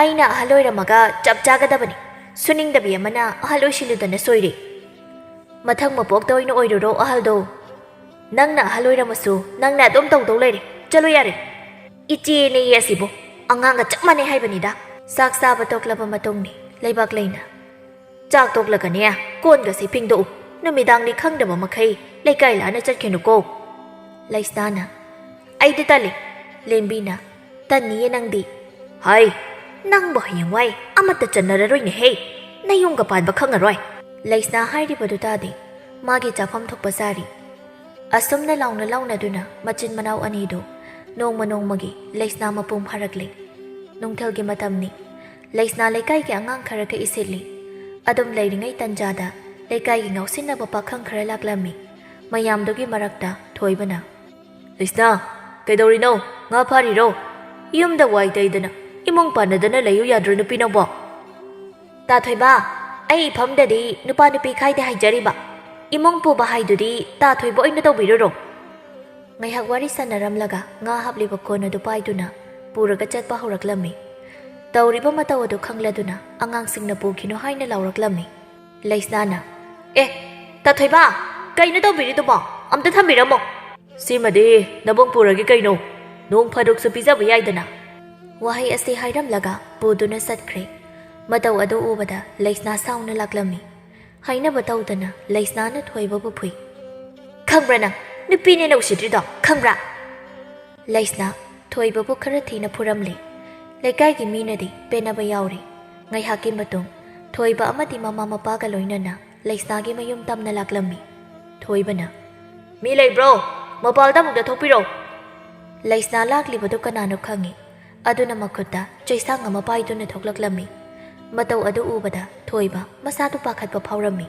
ꯑꯩꯅ ꯑꯍꯜ ꯑꯣꯏꯔꯝꯃꯒ ꯆꯞ ꯆꯥꯒꯗꯕꯅꯤ ꯁꯨꯅꯤꯡꯗꯕꯤ ꯑꯃꯅ ꯑꯍꯜ ꯑꯣꯏꯁꯤꯜꯂꯨꯗꯅ ꯁꯣꯏꯔꯦ ꯃꯊꯪ ꯃꯄꯣꯛꯇ ꯑꯣꯏꯅ ꯑꯣꯏꯔꯨꯔꯣ ꯑꯍꯜꯗꯣ ꯅꯪꯅ ꯑꯍꯜ ꯑꯣꯏꯔꯝꯃꯁꯨ ꯅꯪꯅ ꯑꯗꯨꯝ ꯇꯧꯗꯧ ꯂꯩꯔꯦ ꯆꯠꯂꯣ ꯌꯥꯔꯦ ꯏꯆꯦꯅꯦ ꯑꯁꯤꯕꯨ ꯑꯉꯥꯡꯒ ꯆꯞ ꯃꯥꯟꯅꯩ ꯍꯥꯏꯕꯅꯤꯗ ꯆꯥꯛ ꯆꯥꯕ ꯇꯣꯛꯂꯕ ꯃꯇꯨꯡꯅꯤ ꯂꯩꯕꯥꯛ ꯂꯩꯅ ꯆꯥꯛ ꯇꯣꯛꯂꯒꯅꯦ ꯀꯣꯟꯒꯁꯤ ꯐꯦꯡꯗꯣꯛꯎ ꯅꯨꯃꯤꯗꯥꯡꯅꯤ ꯈꯪꯗꯕ ꯃꯈꯩ ꯂꯩꯀꯥꯏ ꯂꯥꯟꯅ ꯆꯠꯈꯤꯅꯨꯀꯣ ꯂꯩꯁꯅꯥꯅ ꯑꯩꯗꯤ ꯇꯜꯂꯤ ꯂꯦꯝꯕꯤꯅ ꯇꯟꯅꯤꯌꯦ ꯅꯪꯗꯤ ꯍꯥꯏ ꯅꯪꯕꯨ ꯍꯌꯦꯡꯋꯥꯏ ꯑꯃꯠꯇ ꯆꯟꯅꯔꯔꯣꯏꯅꯦꯍꯦ ꯅꯌꯨꯝꯒ ꯄꯥꯟꯕ ꯈꯪꯉꯔꯣꯏ ꯂꯩꯁꯅꯥ ꯍꯥꯏꯔꯤꯕꯗꯨ ꯇꯥꯗꯦ ꯃꯥꯒꯤ ꯆꯥꯐꯝ ꯊꯣꯛꯄ ꯆꯥꯔꯤ ꯑꯁꯨꯝꯅ ꯂꯥꯎꯅꯗꯨꯅ ꯃꯆꯤꯟ ꯃꯅꯥꯎ ꯑꯅꯤꯗꯨ ꯅꯣꯡꯃ ꯅꯣꯡꯃꯒꯤ ꯂꯩꯁꯅꯥ ꯃꯄꯨꯡ ꯐꯥꯔꯛꯂꯤ ꯅꯨꯡꯊꯤꯜꯒꯤ ꯃꯇꯝꯅꯤ ꯂꯩꯁꯅꯥ ꯂꯩꯀꯥꯏꯒꯤ ꯑꯉꯥꯡ ꯈꯔꯒ ꯏꯁꯤꯜꯂꯤ ꯑꯗꯨꯝ ꯂꯩꯔꯤꯉꯩ ꯇꯟꯖꯥꯗ ꯂꯩꯀꯥꯏꯒꯤ ꯉꯥꯎꯁꯤꯟꯅꯕ ꯄꯥꯈꯪ ꯈꯔ ꯂꯥꯛꯂꯝꯃꯤ ꯃꯌꯥꯝꯗꯨꯒꯤ ꯃꯔꯛꯇ ꯊꯣꯏꯕꯅ ꯂꯩꯁꯅꯥ ꯀꯩꯗꯧꯔꯤꯅꯣ ꯉꯥ ꯐꯥꯔꯤꯔꯣ ꯌꯨꯝꯗ ꯋꯥꯏ ꯇꯩꯗꯅ ꯏꯃꯨꯡ ꯄꯥꯟꯅꯗꯅ ꯂꯩꯌꯨ ꯌꯥꯗ꯭ꯔꯣ ꯅꯨꯄꯤ ꯅꯪꯕꯣ ꯇꯥꯊꯣꯏꯕ ꯑꯩ ꯏꯐꯝꯗꯗꯤ ꯅꯨꯄꯥ ꯅꯨꯄꯤ ꯈꯥꯏꯗꯦ ꯍꯥꯏꯖꯔꯤꯕ ꯏꯃꯨꯡ ꯄꯨꯕ ꯍꯥꯏꯗꯨꯗꯤ ꯇꯥꯊꯣꯏꯕ ꯑꯣꯏꯅ ꯇꯧꯕꯤꯔꯣ ꯉꯥꯏꯍꯥꯛ ꯋꯥꯔꯤ ꯁꯥꯟꯅꯔꯝꯂꯒ ꯉꯥ ꯍꯥꯞꯂꯤꯕ ꯀꯣꯟ ꯑꯗꯨ ꯄꯥꯏꯗꯨꯅ ꯄꯨꯔꯒ ꯆꯠꯄ ꯍꯧꯔꯛꯂꯝꯃꯤ ꯇꯧꯔꯤꯕ ꯃꯇꯧ ꯑꯗꯨ ꯈꯪꯂꯗꯨꯅ ꯑꯉꯥꯡꯁꯤꯡꯅ ꯄꯨꯈꯤꯅꯣ ꯍꯥꯏꯅ ꯂꯥꯎꯔꯛꯂꯝꯃꯤ ꯂꯩꯁꯅꯥꯅ ꯇꯥꯊꯣꯏꯕ ꯀꯩꯅꯣ ꯇꯧꯕꯤꯔꯤꯗꯨꯕꯣ ꯑꯝꯇ ꯊꯝꯕꯤꯔꯝꯃꯣ ꯁꯤꯃꯗꯤ ꯅꯕꯨꯡ ꯄꯨꯔꯒꯦ ꯀꯩꯅꯣ ꯅꯣꯡ ꯐꯥꯗꯣꯛꯁꯨ ꯄꯤꯖꯕ ꯌꯥꯏꯗꯅ ꯋꯥꯍꯩ ꯑꯁꯤ ꯍꯥꯏꯔꯝꯂꯒ ꯄꯨꯗꯨꯅ ꯆꯠꯈ꯭ꯔꯦ ꯃꯇꯧ ꯑꯗꯨ ꯎꯕꯗ ꯂꯩꯁꯅꯥ ꯁꯥꯎꯅ ꯂꯥꯛꯂꯝꯃꯤ ꯍꯩꯅꯕ ꯇꯧꯗꯅ ꯂꯩꯁꯅꯥꯅ ꯊꯣꯏꯕꯕꯨ ꯐꯨꯏ ꯈꯪꯕ꯭ꯔꯥ ꯅꯪ ꯅꯨꯄꯤꯅꯦꯅ ꯎꯁꯤꯠꯇ꯭ꯔꯤꯗꯣ ꯈꯪꯕ꯭ꯔꯥ ꯂꯩꯁꯅꯥ ꯊꯣꯏꯕꯕꯨ ꯈꯔ ꯊꯤꯅ ꯐꯨꯔꯝꯂꯤ ꯂꯩꯀꯥꯏꯒꯤ ꯃꯤꯅꯗꯤ ꯄꯦꯟꯅꯕ ꯌꯥꯎꯔꯤ ꯉꯥꯏꯍꯥꯛꯀꯤ ꯃꯇꯨꯡ ꯊꯣꯏꯕ ꯑꯃꯗꯤ ꯃꯃꯥ ꯃꯄꯥꯒ ꯂꯣꯏꯅꯅ ꯂꯩꯁꯅꯥꯒꯤ ꯃꯌꯨꯝ ꯇꯝꯅ ꯂꯥꯛꯂꯝꯃꯤ ꯊꯣꯏꯕꯅ ꯃꯤ ꯂꯩꯕ꯭ꯔꯣ ꯃꯄꯥꯜꯗ ꯑꯃꯨꯛꯇ ꯊꯣꯛꯄꯤꯔꯣ ꯂꯩꯁꯅꯥ ꯂꯥꯛꯂꯤꯕꯗꯨ ꯀꯅꯥꯅꯣ ꯈꯪꯉꯤ ꯑꯗꯨꯅ ꯃꯈꯨꯠꯇ ꯆꯩꯁꯥꯡ ꯑꯃ ꯄꯥꯏꯗꯨꯅ ꯊꯣꯛꯂꯛꯂꯝꯃꯤ ꯃꯇꯧ ꯑꯗꯨ ꯎꯕꯗ ꯊꯣꯏꯕ ꯃꯁꯥꯗꯨ ꯄꯥꯈꯠꯄ ꯐꯥꯎꯔꯝꯃꯤ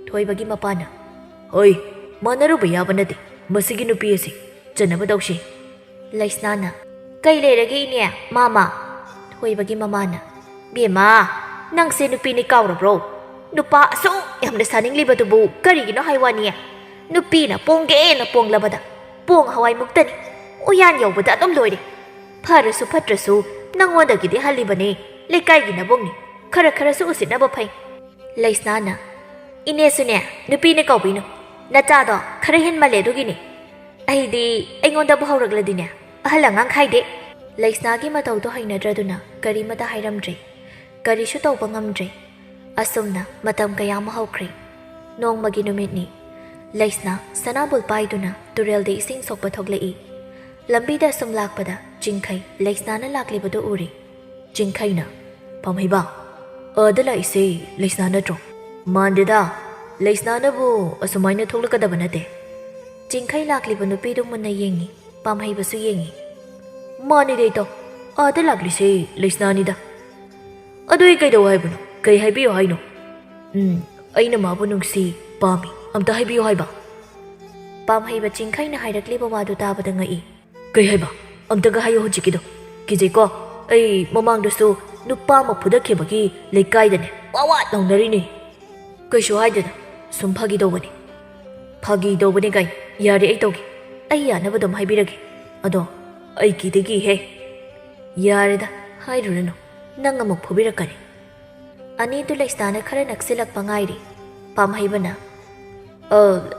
ꯊꯣꯏꯕꯒꯤ ꯃꯄꯥꯅ ꯍꯣꯏ ꯃꯥꯟꯅꯔꯨꯕ ꯌꯥꯕ ꯅꯠꯇꯦ ꯃꯁꯤꯒꯤ ꯅꯨꯄꯤ ꯑꯁꯤ ꯆꯟꯅꯕ ꯇꯧꯁꯤ ꯂꯩꯁꯅꯥꯅ ꯀꯩ ꯂꯩꯔꯒꯦ ꯏꯅꯦ ꯃꯥꯃꯥ ꯊꯣꯏꯕꯒꯤ ꯃꯃꯥꯅ ꯕꯦꯝꯃꯥ ꯅꯪꯁꯦ ꯅꯨꯄꯤꯅꯤ ꯀꯥꯎꯔꯕ꯭ꯔꯣ ꯅꯨꯄꯥ ꯑꯁꯨꯛ ꯌꯥꯝꯅ ꯁꯥꯅꯤꯡꯂꯤꯕꯗꯨꯕꯨ ꯀꯔꯤꯒꯤꯅꯣ ꯍꯥꯏꯋꯥꯅꯤ ꯅꯨꯄꯤꯅ ꯄꯣꯡꯒꯦꯅ ꯄꯣꯡꯂꯕꯗ ꯄꯣꯡ ꯍꯋꯥꯏꯃꯨꯛꯇꯅꯤ ꯎꯌꯥꯟ ꯌꯧꯕꯗ ꯑꯗꯨꯝ ꯂꯣꯏꯔꯦ ꯐꯔꯁꯨ ꯐꯠꯇ꯭ꯔꯁꯨ ꯅꯪꯉꯣꯟꯗꯒꯤꯗꯤ ꯍꯜꯂꯤꯕꯅꯤ ꯂꯩꯀꯥꯏꯒꯤ ꯅꯕꯨꯡꯅꯤ ꯈꯔꯁꯨ ꯎꯁꯤꯠꯅꯕ ꯐꯩ ꯂꯩꯁꯅꯥꯅ ꯏꯅꯦꯁꯨꯅꯦ ꯅꯨꯄꯤꯅ ꯀꯧꯕꯤꯅꯨ ꯅꯆꯥꯗꯣ ꯈꯔ ꯍꯦꯟꯃꯜꯂꯦ ꯑꯗꯨꯒꯤꯅꯤ ꯑꯩꯗꯤ ꯑꯩꯉꯣꯟꯗꯕꯨ ꯍꯧꯔꯛꯂꯗꯤꯅꯦ ꯑꯍꯜ ꯑꯉꯥꯡ ꯈꯥꯏꯗꯦ ꯂꯩꯁꯅꯥꯒꯤ ꯃꯇꯧꯗꯣ ꯍꯩꯅꯗ꯭ꯔꯗꯨꯅ ꯀꯔꯤꯃꯇ ꯍꯥꯏꯔꯝꯗ꯭ꯔꯦ ꯀꯔꯤꯁꯨ ꯇꯧꯕ ꯉꯝꯗ꯭ꯔꯦ ꯑꯁꯨꯝꯅ ꯃꯇꯝ ꯀꯌꯥ ꯑꯃ ꯍꯧꯈ꯭ꯔꯦ ꯅꯣꯡꯃꯒꯤ ꯅꯨꯃꯤꯠꯅꯤ ꯂꯩꯁꯅꯥ ꯁꯅꯥꯕꯨꯜ ꯄꯥꯏꯗꯨꯅ ꯇꯨꯔꯦꯜꯗ ꯏꯁꯤꯡ ꯁꯣꯛꯄ ꯊꯣꯛꯂꯛꯏ ꯂꯝꯕꯤꯗ ꯁꯨꯝ ꯂꯥꯛꯄꯗ ꯆꯤꯡꯈꯩ ꯂꯩꯁꯅꯥꯅ ꯂꯥꯛꯂꯤꯕꯗꯨ ꯎꯔꯤ ꯆꯤꯡꯈꯩꯅ ꯄꯥꯝꯍꯩꯕ ꯑꯗ ꯂꯥꯛꯏꯁꯦ ꯂꯩꯁꯅꯥ ꯅꯠꯇ꯭ꯔꯣ ꯃꯥꯟꯗꯦꯗ ꯂꯩꯁꯅꯥꯅꯕꯨ ꯑꯁꯨꯃꯥꯏꯅ ꯊꯣꯛꯂꯛꯀꯗꯕ ꯅꯠꯇꯦ ꯆꯤꯡꯈꯩ ꯂꯥꯛꯂꯤꯕ ꯅꯨꯄꯤꯗꯨ ꯃꯨꯟꯅ ꯌꯦꯡꯉꯤ ꯄꯥꯝꯍꯩꯕꯁꯨ ꯌꯦꯡꯉꯤ ꯃꯥꯅꯤꯗ ꯏꯇꯥꯎ ꯑꯗ ꯂꯥꯛꯂꯤꯁꯦ ꯂꯩꯁꯅꯥꯅꯤꯗ ꯑꯗꯨ ꯑꯩ ꯀꯩꯗꯧ ꯍꯥꯏꯕꯅꯣ ꯀꯩ ꯍꯥꯏꯕꯤꯌꯨ ꯍꯥꯏꯅꯣ ꯑꯩꯅ ꯃꯥꯕꯨ ꯅꯨꯡꯁꯤ ꯄꯥꯝꯃꯤ ꯑꯝꯇ ꯍꯥꯏꯕꯤꯌꯨ ꯍꯥꯏꯕ ꯄꯥꯝꯍꯩꯕ ꯆꯤꯡꯈꯩꯅ ꯍꯥꯏꯔꯛꯂꯤꯕ ꯋꯥꯗꯨ ꯇꯥꯕꯗ ꯉꯛꯏ ꯀꯩ ꯍꯥꯏꯕ ꯑꯝꯇꯒ ꯍꯥꯏꯌꯨ ꯍꯧꯖꯤꯛꯀꯤꯗꯣ ꯀꯤꯖꯩꯀꯣ ꯑꯩ ꯃꯃꯥꯡꯗꯁꯨ ꯅꯨꯄꯥ ꯑꯃ ꯐꯨꯗꯠꯈꯤꯕꯒꯤ ꯂꯩꯀꯥꯏꯗꯅꯦ ꯋꯥꯋꯥꯠ ꯂꯥꯎꯅꯔꯤꯅꯤ ꯀꯩꯁꯨ ꯍꯥꯏꯗꯦꯗ ꯁꯨꯝ ꯐꯥꯒꯤ ꯇꯧꯕꯅꯤ ꯐꯥꯒꯤ ꯇꯧꯕꯅꯤ ꯀꯥꯏ ꯌꯥꯔꯦ ꯑꯩ ꯇꯧꯒꯦ ꯑꯩ ꯌꯥꯅꯕ ꯑꯗꯨꯝ ꯍꯥꯏꯕꯤꯔꯒꯦ ꯑꯗꯣ ꯑꯩ ꯀꯤꯗꯦ ꯌꯥꯔꯦꯗ ꯍꯥꯏꯔꯨꯔꯅꯨ ꯅꯪ ꯑꯃꯨꯛ ꯐꯨꯕꯤꯔꯛꯀꯅꯤ ꯑꯅꯤꯗꯨ ꯂꯩꯁꯅꯥꯅ ꯈꯔ ꯅꯛꯁꯤꯜꯂꯛꯄ ꯉꯥꯏꯔꯤ ꯄꯥꯝꯍꯩꯕꯅ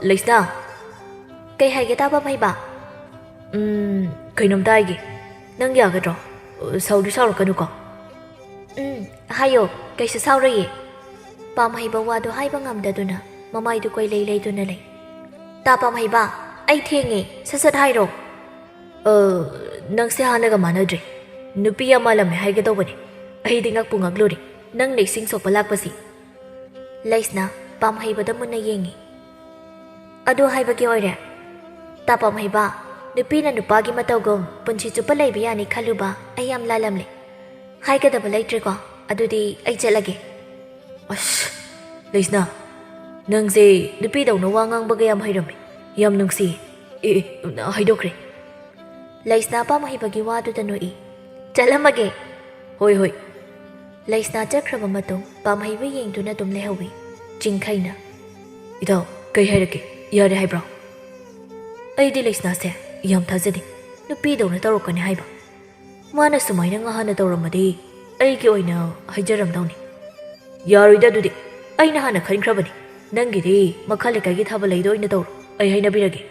ꯂꯩꯁꯅꯥ ꯀꯩ ꯍꯥꯏꯒꯦ ꯄꯥꯝꯍꯩꯕ ꯀꯩꯅꯣꯝꯇ ꯍꯥꯏꯒꯦ ꯅꯪ ꯌꯥꯒꯗ꯭ꯔꯣ ꯁꯥꯎꯗꯤ ꯁꯥꯎꯔꯛꯀꯅꯨꯀꯣ ꯍꯥꯏꯌꯣ ꯀꯩꯁꯨ ꯁꯥꯎꯔꯣꯏꯌꯦ ꯄꯥꯝꯍꯩꯕ ꯋꯥꯗꯨ ꯍꯥꯏꯕ ꯉꯝꯗꯗꯨꯅ ꯃꯃꯥꯏꯗꯨ ꯀꯣꯏꯂꯩ ꯂꯩꯗꯨꯅ ꯂꯩ ꯄꯥꯝꯍꯩꯕ ꯑꯩ ꯊꯦꯡꯉꯦ ꯁꯠ ꯍꯥꯏꯔꯣ ꯅꯪꯁꯦ ꯍꯥꯟꯅꯒ ꯃꯥꯟꯅꯗ꯭ꯔꯦ ꯅꯨꯄꯤ ꯑꯃ ꯂꯝꯃꯦ ꯍꯥꯏꯒꯦ ꯇꯧꯕꯅꯤ ꯑꯩꯗꯤ ꯉꯛꯄꯨ ꯉꯛꯂꯨꯔꯦ ꯅꯪꯅ ꯏꯁꯤꯡ ꯁꯣꯛꯄ ꯂꯥꯛꯄꯁꯤ ꯂꯩꯁꯅꯥ ꯄꯥꯝꯍꯩꯕꯗ ꯃꯨꯟꯅ ꯌꯦꯡꯉꯤ ꯑꯗꯨ ꯍꯥꯏꯕꯒꯤ ꯑꯣꯏꯔꯦ ꯄꯥꯝꯍꯩꯕ ꯅꯨꯄꯤꯅ ꯅꯨꯄꯥꯒꯤ ꯃꯇꯧꯒꯨꯝ ꯄꯨꯟꯁꯤ ꯆꯨꯞꯄ ꯂꯩꯕ ꯌꯥꯅꯤ ꯈꯜꯂꯨꯕ ꯑꯩ ꯌꯥꯝ ꯂꯥꯜꯂꯝꯂꯦ ꯍꯥꯏꯒꯗꯕ ꯂꯩꯇ꯭ꯔꯦꯀꯣ ꯑꯗꯨꯗꯤ ꯑꯩ ꯆꯠꯂꯒꯦ ꯑꯁ ꯂꯩꯁꯅꯥ ꯅꯪꯁꯦ ꯅꯨꯄꯤꯗꯧꯅ ꯋꯥ ꯉꯥꯡꯕꯒ ꯌꯥꯝ ꯍꯩꯔꯝꯃꯤ ꯌꯥꯝ ꯅꯨꯡꯁꯤꯌꯦ ꯍꯥꯏꯗꯣꯛꯈ꯭ꯔꯦ ꯂꯩꯁꯅꯥ ꯄꯥꯝꯍꯩꯕꯒꯤ ꯋꯥꯗꯨꯗ ꯅꯣꯛꯏ ꯆꯠꯂꯝꯃꯒꯦ ꯍꯣꯏ ꯂꯩꯁꯅꯥ ꯆꯠꯈ꯭ꯔꯕ ꯃꯇꯨꯡ ꯄꯥꯝꯍꯩꯕ ꯌꯦꯡꯗꯨꯅ ꯑꯗꯨꯝ ꯂꯩꯍꯧꯏ ꯆꯤꯡꯈꯩꯅ ꯏꯇꯥꯎ ꯀꯩ ꯍꯥꯏꯔꯛꯀꯦ ꯌꯥꯔꯦ ꯍꯥꯏꯕ꯭ꯔꯣ ꯑꯩꯗꯤ ꯂꯩꯁꯅꯥꯁꯦ ꯌꯥꯝ ꯊꯥꯖꯗꯦ ꯅꯨꯄꯤꯗꯧꯅ ꯇꯧꯔꯛꯀꯅꯤ ꯍꯥꯏꯕ ꯃꯥꯅ ꯁꯨꯃꯥꯏꯅ ꯉꯍꯥꯟꯅ ꯇꯧꯔꯝꯃꯗꯤ ꯑꯩꯒꯤ ꯑꯣꯏꯅ ꯍꯥꯏꯖꯔꯝꯗꯧꯅꯤ ꯌꯥꯔꯣꯏꯗ ꯑꯗꯨꯗꯤ ꯑꯩꯅ ꯍꯥꯟꯅ ꯈꯟꯈ꯭ꯔꯕꯅꯤ ꯅꯪꯒꯤꯗꯤ ꯃꯈꯥ ꯂꯩꯀꯥꯏꯒꯤ ꯊꯥꯕꯜꯂꯩꯗꯣ ꯑꯣꯏꯅ ꯇꯧꯔꯣ ꯑꯩ ꯍꯥꯏꯅꯕꯤꯔꯒꯦ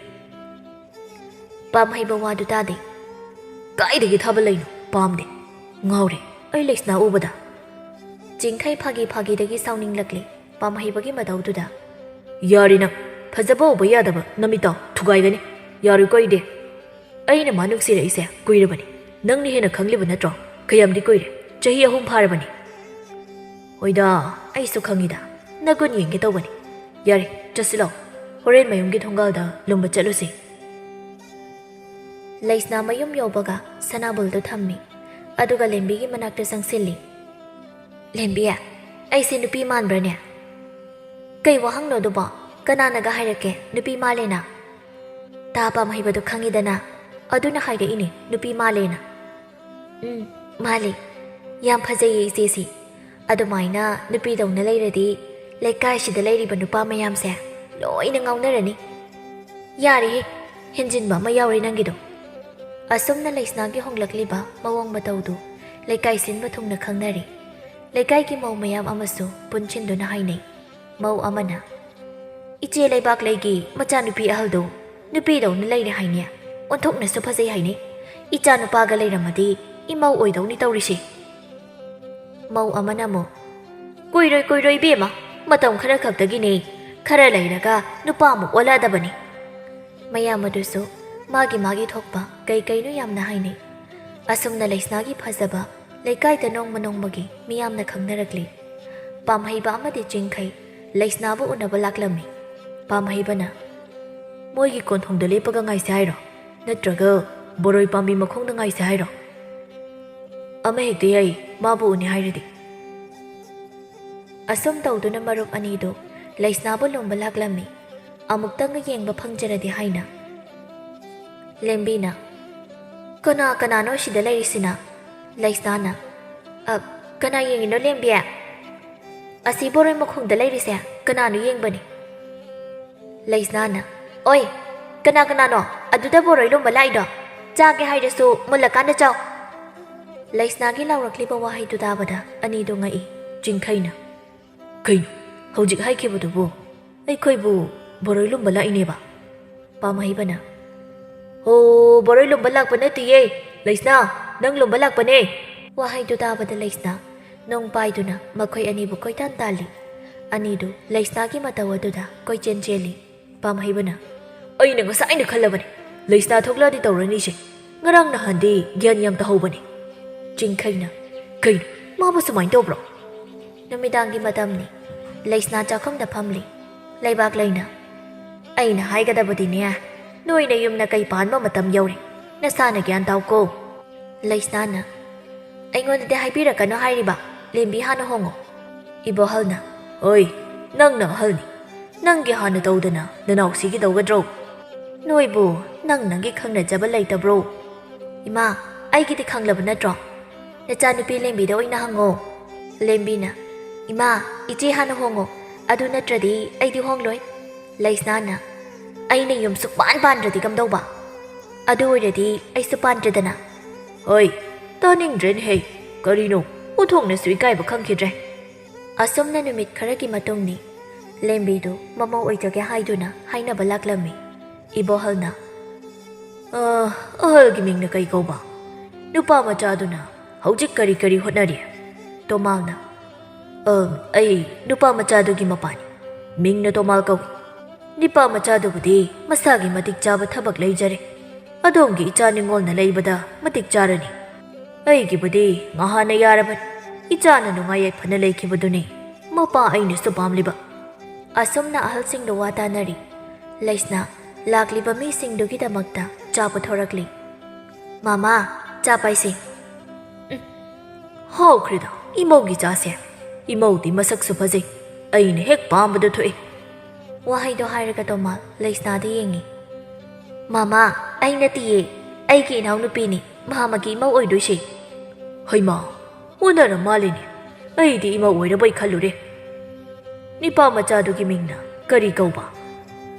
ꯄꯥꯝꯍꯩꯕ ꯋꯥꯗꯨ ꯇꯥꯗꯦ ꯀꯥꯏꯗꯒꯤ ꯊꯥꯕꯜꯂꯩꯅꯣ ꯄꯥꯝꯗꯦ ꯉꯥꯎꯔꯦ ꯑꯩ ꯂꯩꯁꯅꯥ ꯎꯕꯗ ꯆꯤꯡꯈꯩ ꯐꯥꯒꯤꯗꯒꯤ ꯁꯥꯎꯅꯤꯡꯂꯛꯂꯦ ꯄꯥꯝꯍꯩꯕꯒꯤ ꯃꯇꯧꯗꯨꯗ ꯌꯥꯔꯦ ꯅꯪ ꯐꯖꯕ ꯎꯕ ꯌꯥꯗꯕ ꯅꯃꯤꯠꯇꯣ ꯊꯨꯒꯥꯏꯒꯅꯤ ꯌꯥꯔꯣꯏꯀꯣ ꯑꯩꯅ ꯃꯥ ꯅꯨꯡꯁꯤꯔꯛꯏꯁꯦ ꯀꯨꯏꯔꯕꯅꯤ ꯅꯪꯅ ꯍꯦꯟꯅ ꯈꯪꯂꯤꯕ ꯅꯠꯇ꯭ꯔꯣ ꯀꯌꯥꯝꯗꯤ ꯀꯨꯏꯔꯦ ꯆꯍꯤ 3 ꯐꯥꯔꯕꯅꯤ ꯍꯣꯏꯗ ꯑꯩꯁꯨ ꯈꯪꯉꯤꯗ ꯅꯒꯨꯟ ꯌꯦꯡꯒꯦ ꯇꯧꯕꯅꯤ ꯌꯥꯔꯦ ꯆꯠꯁꯤꯂꯣ ꯍꯣꯔꯦꯟ ꯃꯌꯨꯝꯒꯤ ꯊꯣꯡꯒꯥꯜꯗ ꯂꯨꯝꯕ ꯆꯠꯂꯨꯁꯤ ꯂꯩꯁꯅꯥ ꯃꯌꯨꯝ ꯌꯧꯕꯒ ꯁꯅꯥꯕꯨꯜꯗꯨ ꯊꯝꯃꯤ ꯑꯗꯨꯒ ꯂꯦꯝꯕꯤꯒꯤ ꯃꯅꯥꯛꯇ ꯆꯪꯁꯤꯜꯂꯤ ꯂꯦꯝꯕꯤ ꯑꯩꯁꯦ ꯅꯨꯄꯤ ꯃꯥꯟꯕ꯭ꯔꯅꯦ ꯀꯩ ꯋꯥꯍꯪꯅꯣ ꯑꯗꯨꯕꯣ ꯀꯅꯥꯅꯒ ꯍꯥꯏꯔꯛꯀꯦ ꯅꯨꯄꯤ ꯃꯥꯜꯂꯦꯅ ꯄꯥꯝꯍꯩꯕꯗꯨ ꯈꯪꯉꯤꯗꯅ ꯑꯗꯨꯅ ꯍꯥꯏꯔꯛꯏꯅꯦ ꯅꯨꯄꯤ ꯃꯥꯜꯂꯦꯅ ꯃꯥꯜꯂꯦ ꯌꯥꯝ ꯐꯖꯩꯌꯦ ꯏꯆꯦꯁꯤ ꯑꯗꯨꯃꯥꯏꯅ ꯅꯨꯄꯤꯗꯧꯅ ꯂꯩꯔꯗꯤ ꯂꯩꯀꯥꯏꯁꯤꯗ ꯂꯩꯔꯤꯕ ꯅꯨꯄꯥ ꯃꯌꯥꯝꯁꯦ ꯂꯣꯏꯅ ꯉꯥꯎꯅꯔꯅꯤ ꯌꯥꯔꯦꯍꯦ ꯍꯦꯟꯖꯤꯟꯕ ꯑꯃ ꯌꯥꯎꯔꯦ ꯅꯪꯒꯤꯗꯣ ꯑꯁꯨꯝꯅ ꯂꯩꯁꯅꯥꯒꯤ ꯍꯣꯡꯂꯛꯂꯤꯕ ꯃꯑꯣꯡ ꯃꯇꯧꯗꯨ ꯂꯩꯀꯥꯏ ꯁꯤꯟꯕ ꯊꯨꯡꯅ ꯈꯪꯅꯔꯤ ꯂꯩꯀꯥꯏꯒꯤ ꯃꯧ ꯃꯌꯥꯝ ꯑꯃꯁꯨ ꯄꯨꯟꯁꯤꯟꯗꯨꯅ ꯍꯥꯏꯅꯩ ꯃꯧ ꯑꯃꯅ ꯏꯆꯦ ꯂꯩꯕꯥꯛꯂꯩꯒꯤ ꯃꯆꯥꯅꯨꯄꯤ ꯑꯍꯜꯗꯣ ꯅꯨꯄꯤꯗꯧꯅ ꯂꯩꯔꯦ ꯍꯥꯏꯅꯦ ꯑꯣꯟꯊꯣꯛꯅꯁꯨ ꯐꯖꯩ ꯍꯥꯏꯅꯦ ꯏꯆꯥ ꯅꯨꯄꯥꯒ ꯂꯩꯔꯝꯃꯗꯤ ꯏꯃꯧ ꯑꯣꯏꯗꯧꯅꯤ ꯇꯧꯔꯤꯁꯦ ꯃꯧ ꯑꯃꯅ ꯑꯃꯨꯛ ꯀꯨꯏꯔꯣꯏ ꯏꯕꯦꯝꯃ ꯃꯇꯝ ꯈꯔ ꯈꯛꯇꯒꯤꯅꯦ ꯈꯔ ꯂꯩꯔꯒ ꯅꯨꯄꯥ ꯑꯃꯨꯛ ꯑꯣꯜꯂꯛꯑꯗꯕꯅꯤ ꯃꯌꯥꯝ ꯑꯗꯨꯁꯨ ꯃꯥꯒꯤ ꯊꯣꯛꯄ ꯀꯩꯅꯣ ꯌꯥꯝꯅ ꯍꯥꯏꯅꯩ ꯑꯁꯨꯝꯅ ꯂꯩꯁꯅꯥꯒꯤ ꯐꯖꯕ ꯂꯩꯀꯥꯏꯗ ꯅꯣꯡꯃꯒꯤ ꯃꯤꯌꯥꯝꯅ ꯈꯪꯅꯔꯛꯂꯤ ꯄꯥꯝꯍꯩꯕ ꯑꯃꯗꯤ ꯆꯤꯡꯈꯩ ꯂꯩꯁꯅꯥꯕꯨ ꯎꯅꯕ ꯂꯥꯛꯂꯝꯃꯤ ꯄꯥꯝꯍꯩꯕꯅ ꯃꯣꯏꯒꯤ ꯀꯣꯟꯊꯣꯡꯗ ꯂꯦꯞꯄꯒ ꯉꯥꯏꯁꯦ ꯍꯥꯏꯔꯣ ꯅꯠꯇ꯭ꯔꯒ ꯕꯣꯔꯣꯏ ꯄꯥꯝꯕꯤ ꯃꯈꯣꯡꯗ ꯉꯥꯏꯁꯦ ꯍꯥꯏꯔꯣ ꯑꯃ ꯍꯦꯛꯇ ꯌꯥꯏ ꯃꯥꯕꯨ ꯎꯅꯤ ꯍꯥꯏꯔꯗꯤ ꯑꯁꯨꯝ ꯇꯧꯗꯨꯅ ꯃꯔꯨꯞ ꯑꯅꯤꯗꯨ ꯂꯩꯁꯅꯥꯕꯨ ꯂꯣꯝꯕ ꯂꯥꯛꯂꯝꯃꯤ ꯑꯃꯨꯛꯇꯪꯒ ꯌꯦꯡꯕ ꯐꯪꯖꯔꯗꯤ ꯍꯥꯏꯅ ꯂꯦꯝꯕꯤꯅ ꯀꯅꯥꯅꯣ ꯁꯤꯗ ꯂꯩꯔꯤꯁꯤꯅ ꯂꯩꯁꯅꯥꯅ ꯀꯅꯥ ꯌꯦꯡꯉꯤꯅꯣ ꯂꯦꯝꯕꯤ ꯑꯁꯤ ꯕꯣꯔꯣꯏ ꯃꯈꯣꯡꯗ ꯂꯩꯔꯤꯁꯦ ꯀꯅꯥꯅꯣ ꯌꯦꯡꯕꯅꯤ ꯂꯩꯁꯅꯥꯅ ꯑꯣꯏ ꯀꯅꯥꯅꯣ ꯑꯗꯨꯗ ꯕꯣꯔꯣꯏ ꯂꯣꯝꯕ ꯂꯥꯛꯏꯗꯣ ꯆꯥꯒꯦ ꯍꯥꯏꯔꯁꯨ ꯃꯨꯜꯂꯀꯥꯟꯗ ꯆꯥꯎ ꯂꯩꯁꯅꯥꯒꯤ ꯂꯥꯎꯔꯛꯂꯤꯕ ꯋꯥꯍꯩꯗꯨ ꯇꯥꯕꯗ ꯑꯅꯤꯗꯨ ꯉꯛꯏ ꯆꯤꯡꯈꯩꯅ ꯀꯩꯅꯣ ꯍꯧꯖꯤꯛ ꯍꯥꯏꯈꯤꯕꯗꯨꯕꯨ ꯑꯩꯈꯣꯏꯕꯨ ꯕꯣꯔꯣꯏ ꯂꯣꯝꯕ ꯂꯥꯛꯏꯅꯦꯕ ꯄꯥꯝꯍꯩꯕꯅ ꯑꯣ ꯕꯣꯔꯣꯏ ꯂꯣꯝꯕ ꯂꯥꯛꯄ ꯅꯠꯇꯤꯌꯦ ꯂꯩꯁꯅꯥ ꯅꯪ ꯂꯣꯝꯕ ꯂꯥꯛꯄꯅꯦ ꯋꯥꯍꯩꯗꯨ ꯇꯥꯕꯗ ꯂꯩꯁꯅꯥ ꯅꯣꯡ ꯄꯥꯏꯗꯨꯅ ꯃꯈꯣꯏ ꯑꯅꯤꯕꯨ ꯀꯣꯏꯇꯥꯟ ꯇꯥꯜꯂꯤ ꯑꯅꯤꯗꯨ ꯂꯩꯁꯅꯥꯒꯤ ꯃꯇꯧ ꯑꯗꯨꯗ ꯀꯣꯏꯆꯦꯟ ꯆꯦꯜꯂꯤ ꯄꯥꯝꯍꯩꯕꯅ ꯑꯩꯅ ꯉꯁꯥꯏꯅ ꯈꯜꯂꯕꯅꯤ ꯂꯩꯁꯅꯥ ꯊꯣꯛꯂꯛꯑꯗꯤ ꯇꯧꯔꯅꯤꯁꯦ ꯉꯔꯥꯡ ꯅꯍꯥꯟꯗꯤ ꯒ꯭ꯌꯥꯟ ꯌꯥꯝ ꯇꯥꯍꯧꯕꯅꯤ ꯆꯤꯡꯈꯩꯅ ꯀꯩꯅꯣ ꯃꯥꯕꯨ ꯁꯨꯃꯥꯏꯅ ꯇꯧꯕ꯭ꯔꯣ ꯅꯨꯃꯤꯗꯥꯡꯒꯤ ꯃꯇꯝꯅꯤ ꯂꯩꯁꯅꯥ ꯆꯥꯛꯈꯨꯝꯗ ꯐꯝꯂꯤ ꯂꯩꯕꯥꯛꯂꯩꯅ ꯑꯩꯅ ꯍꯥꯏꯒꯗꯕꯗꯤꯅꯦ ꯅꯣꯏꯅ ꯌꯨꯝꯅ ꯀꯩ ꯄꯥꯟꯕ ꯃꯇꯝ ꯌꯧꯔꯦ ꯅꯁꯥꯅ ꯒ꯭ꯌꯥꯟ ꯇꯥꯎꯀꯣ ꯂꯩꯁꯅꯥꯅ ꯑꯩꯉꯣꯟꯗꯗꯤ ꯍꯥꯏꯕꯤꯔꯛꯀꯅꯣ ꯍꯥꯏꯔꯤꯕ ꯂꯦꯝꯕꯤ ꯍꯥꯟꯅ ꯍꯣꯡꯉꯣ ꯏꯕꯣꯍꯜꯅ ꯍꯣꯏ ꯅꯪꯅ ꯑꯍꯜꯅꯤ ꯅꯪꯒꯤ ꯍꯥꯟꯅ ꯇꯧꯗꯅ ꯅꯅꯥꯎꯁꯤꯒꯤ ꯇꯧꯒꯗ꯭ꯔꯣ ꯅꯣꯏꯕꯨ ꯅꯪꯒꯤ ꯈꯪꯅꯖꯕ ꯂꯩꯇꯕ꯭ꯔꯣ ꯏꯃꯥ ꯑꯩꯒꯤꯗꯤ ꯈꯪꯂꯕ ꯅꯠꯇ꯭ꯔꯣ ꯅꯆꯥꯅꯨꯄꯤ ꯂꯦꯝꯕꯤꯗ ꯑꯣꯏꯅ ꯍꯪꯉꯣ ꯂꯦꯝꯕꯤꯅ ꯏꯃꯥ ꯏꯆꯦ ꯍꯥꯟꯅ ꯍꯣꯡꯉꯣ ꯑꯗꯨ ꯅꯠꯇ꯭ꯔꯗꯤ ꯑꯩꯗꯤ ꯍꯣꯡꯂꯣꯏ ꯂꯩꯁꯅꯥꯅ ꯑꯩꯅ ꯌꯨꯝ ꯁꯨꯛꯄꯥꯟ ꯄꯥꯟꯗ꯭ꯔꯗꯤ ꯀꯝꯗꯧꯕ ꯑꯗꯨ ꯑꯣꯏꯔꯗꯤ ꯑꯩꯁꯨ ꯄꯥꯟꯗ꯭ꯔꯦꯗꯅ ꯍꯣꯏ ꯇꯥꯅꯤꯡꯗ꯭ꯔꯦꯅꯦꯍꯦ ꯀꯔꯤꯅꯣ ꯎꯊꯣꯛꯅꯁꯨ ꯏꯀꯥꯏꯕ ꯈꯪꯈꯤꯗ꯭ꯔꯦ ꯑꯁꯨꯝꯅ ꯅꯨꯃꯤꯠ ꯈꯔꯒꯤ ꯃꯇꯨꯡꯅꯤ ꯂꯦꯝꯕꯤꯗꯨ ꯃꯃꯧ ꯑꯣꯏꯖꯒꯦ ꯍꯥꯏꯗꯨꯅ ꯍꯥꯏꯅꯕ ꯂꯥꯛꯂꯝꯃꯤ ꯏꯕꯣꯍꯜꯅ ꯑꯍꯜꯒꯤ ꯃꯤꯡꯅ ꯀꯩ ꯀꯧꯕ ꯅꯨꯄꯥ ꯃꯆꯥꯗꯨꯅ ꯍꯧꯖꯤꯛ ꯀꯔꯤ ꯍꯣꯠꯅꯔꯤ ꯇꯣꯃꯥꯜꯅ ꯑꯩ ꯅꯨꯄꯥ ꯃꯆꯥꯗꯨꯒꯤ ꯃꯄꯥꯅꯤ ꯃꯤꯡꯅ ꯇꯣꯃꯥꯜ ꯀꯧꯏ ꯅꯨꯄꯥ ꯃꯆꯥꯗꯨꯕꯨꯗꯤ ꯃꯁꯥꯒꯤ ꯃꯇꯤꯛ ꯆꯥꯕ ꯊꯕꯛ ꯂꯩꯖꯔꯦ ꯑꯗꯣꯝꯒꯤ ꯏꯆꯥ ꯅꯤꯉꯣꯜꯅ ꯂꯩꯕꯗ ꯃꯇꯤꯛ ꯆꯥꯔꯅꯤ ꯑꯩꯒꯤꯕꯨꯗꯤ ꯉꯍꯥꯟꯅ ꯌꯥꯔꯕꯅꯤ ꯏꯆꯥꯅ ꯅꯨꯡꯉꯥꯏ ꯌꯥꯏꯐꯅ ꯂꯩꯈꯤꯕꯗꯨꯅꯤ ꯃꯄꯥ ꯑꯩꯅꯁꯨ ꯄꯥꯝꯂꯤꯕ ꯑꯁꯨꯝꯅ ꯑꯍꯜꯁꯤꯡꯗ ꯋꯥ ꯇꯥꯅꯔꯤ ꯂꯩꯁꯅꯥ ꯂꯥꯛꯂꯤꯕ ꯃꯤꯁꯤꯡꯗꯨꯒꯤꯗꯃꯛꯇ ꯆꯥ ꯄꯨꯊꯣꯔꯛꯂꯤ ꯃꯥꯃꯥ ꯆꯥ ꯄꯥꯏꯁꯦ ꯍꯥꯎꯈ꯭ꯔꯦꯗ ꯏꯃꯧꯒꯤ ꯆꯥꯁꯦ ꯏꯃꯧꯗꯤ ꯃꯁꯛꯁꯨ ꯐꯖꯩ ꯑꯩꯅ ꯍꯦꯛ ꯄꯥꯝꯕꯗ ꯊꯣꯛꯏ ꯋꯥꯍꯩꯗꯣ ꯍꯥꯏꯔꯒ ꯇꯣꯃꯥꯜ ꯂꯩꯁꯅꯥꯗ ꯌꯦꯡꯉꯤ ꯃꯥꯃꯥ ꯑꯩ ꯅꯠꯇꯤꯌꯦ ꯑꯩꯒꯤ ꯏꯅꯥꯎꯅꯨꯄꯤꯅꯤ ꯃꯍꯥꯛꯃꯛꯀꯤ ꯏꯃꯧ ꯑꯣꯏꯗꯣꯏꯁꯦ ꯍꯩꯃꯥ ꯑꯣꯟꯅꯔ ꯃꯥꯜꯂꯤꯅꯦ ꯑꯩꯗꯤ ꯏꯃꯧ ꯑꯣꯏꯔꯕꯣꯏ ꯈꯜꯂꯨꯔꯦ ꯅꯤꯄꯥ ꯃꯆꯥꯗꯨꯒꯤ ꯃꯤꯡꯅ ꯀꯔꯤ ꯀꯧꯕ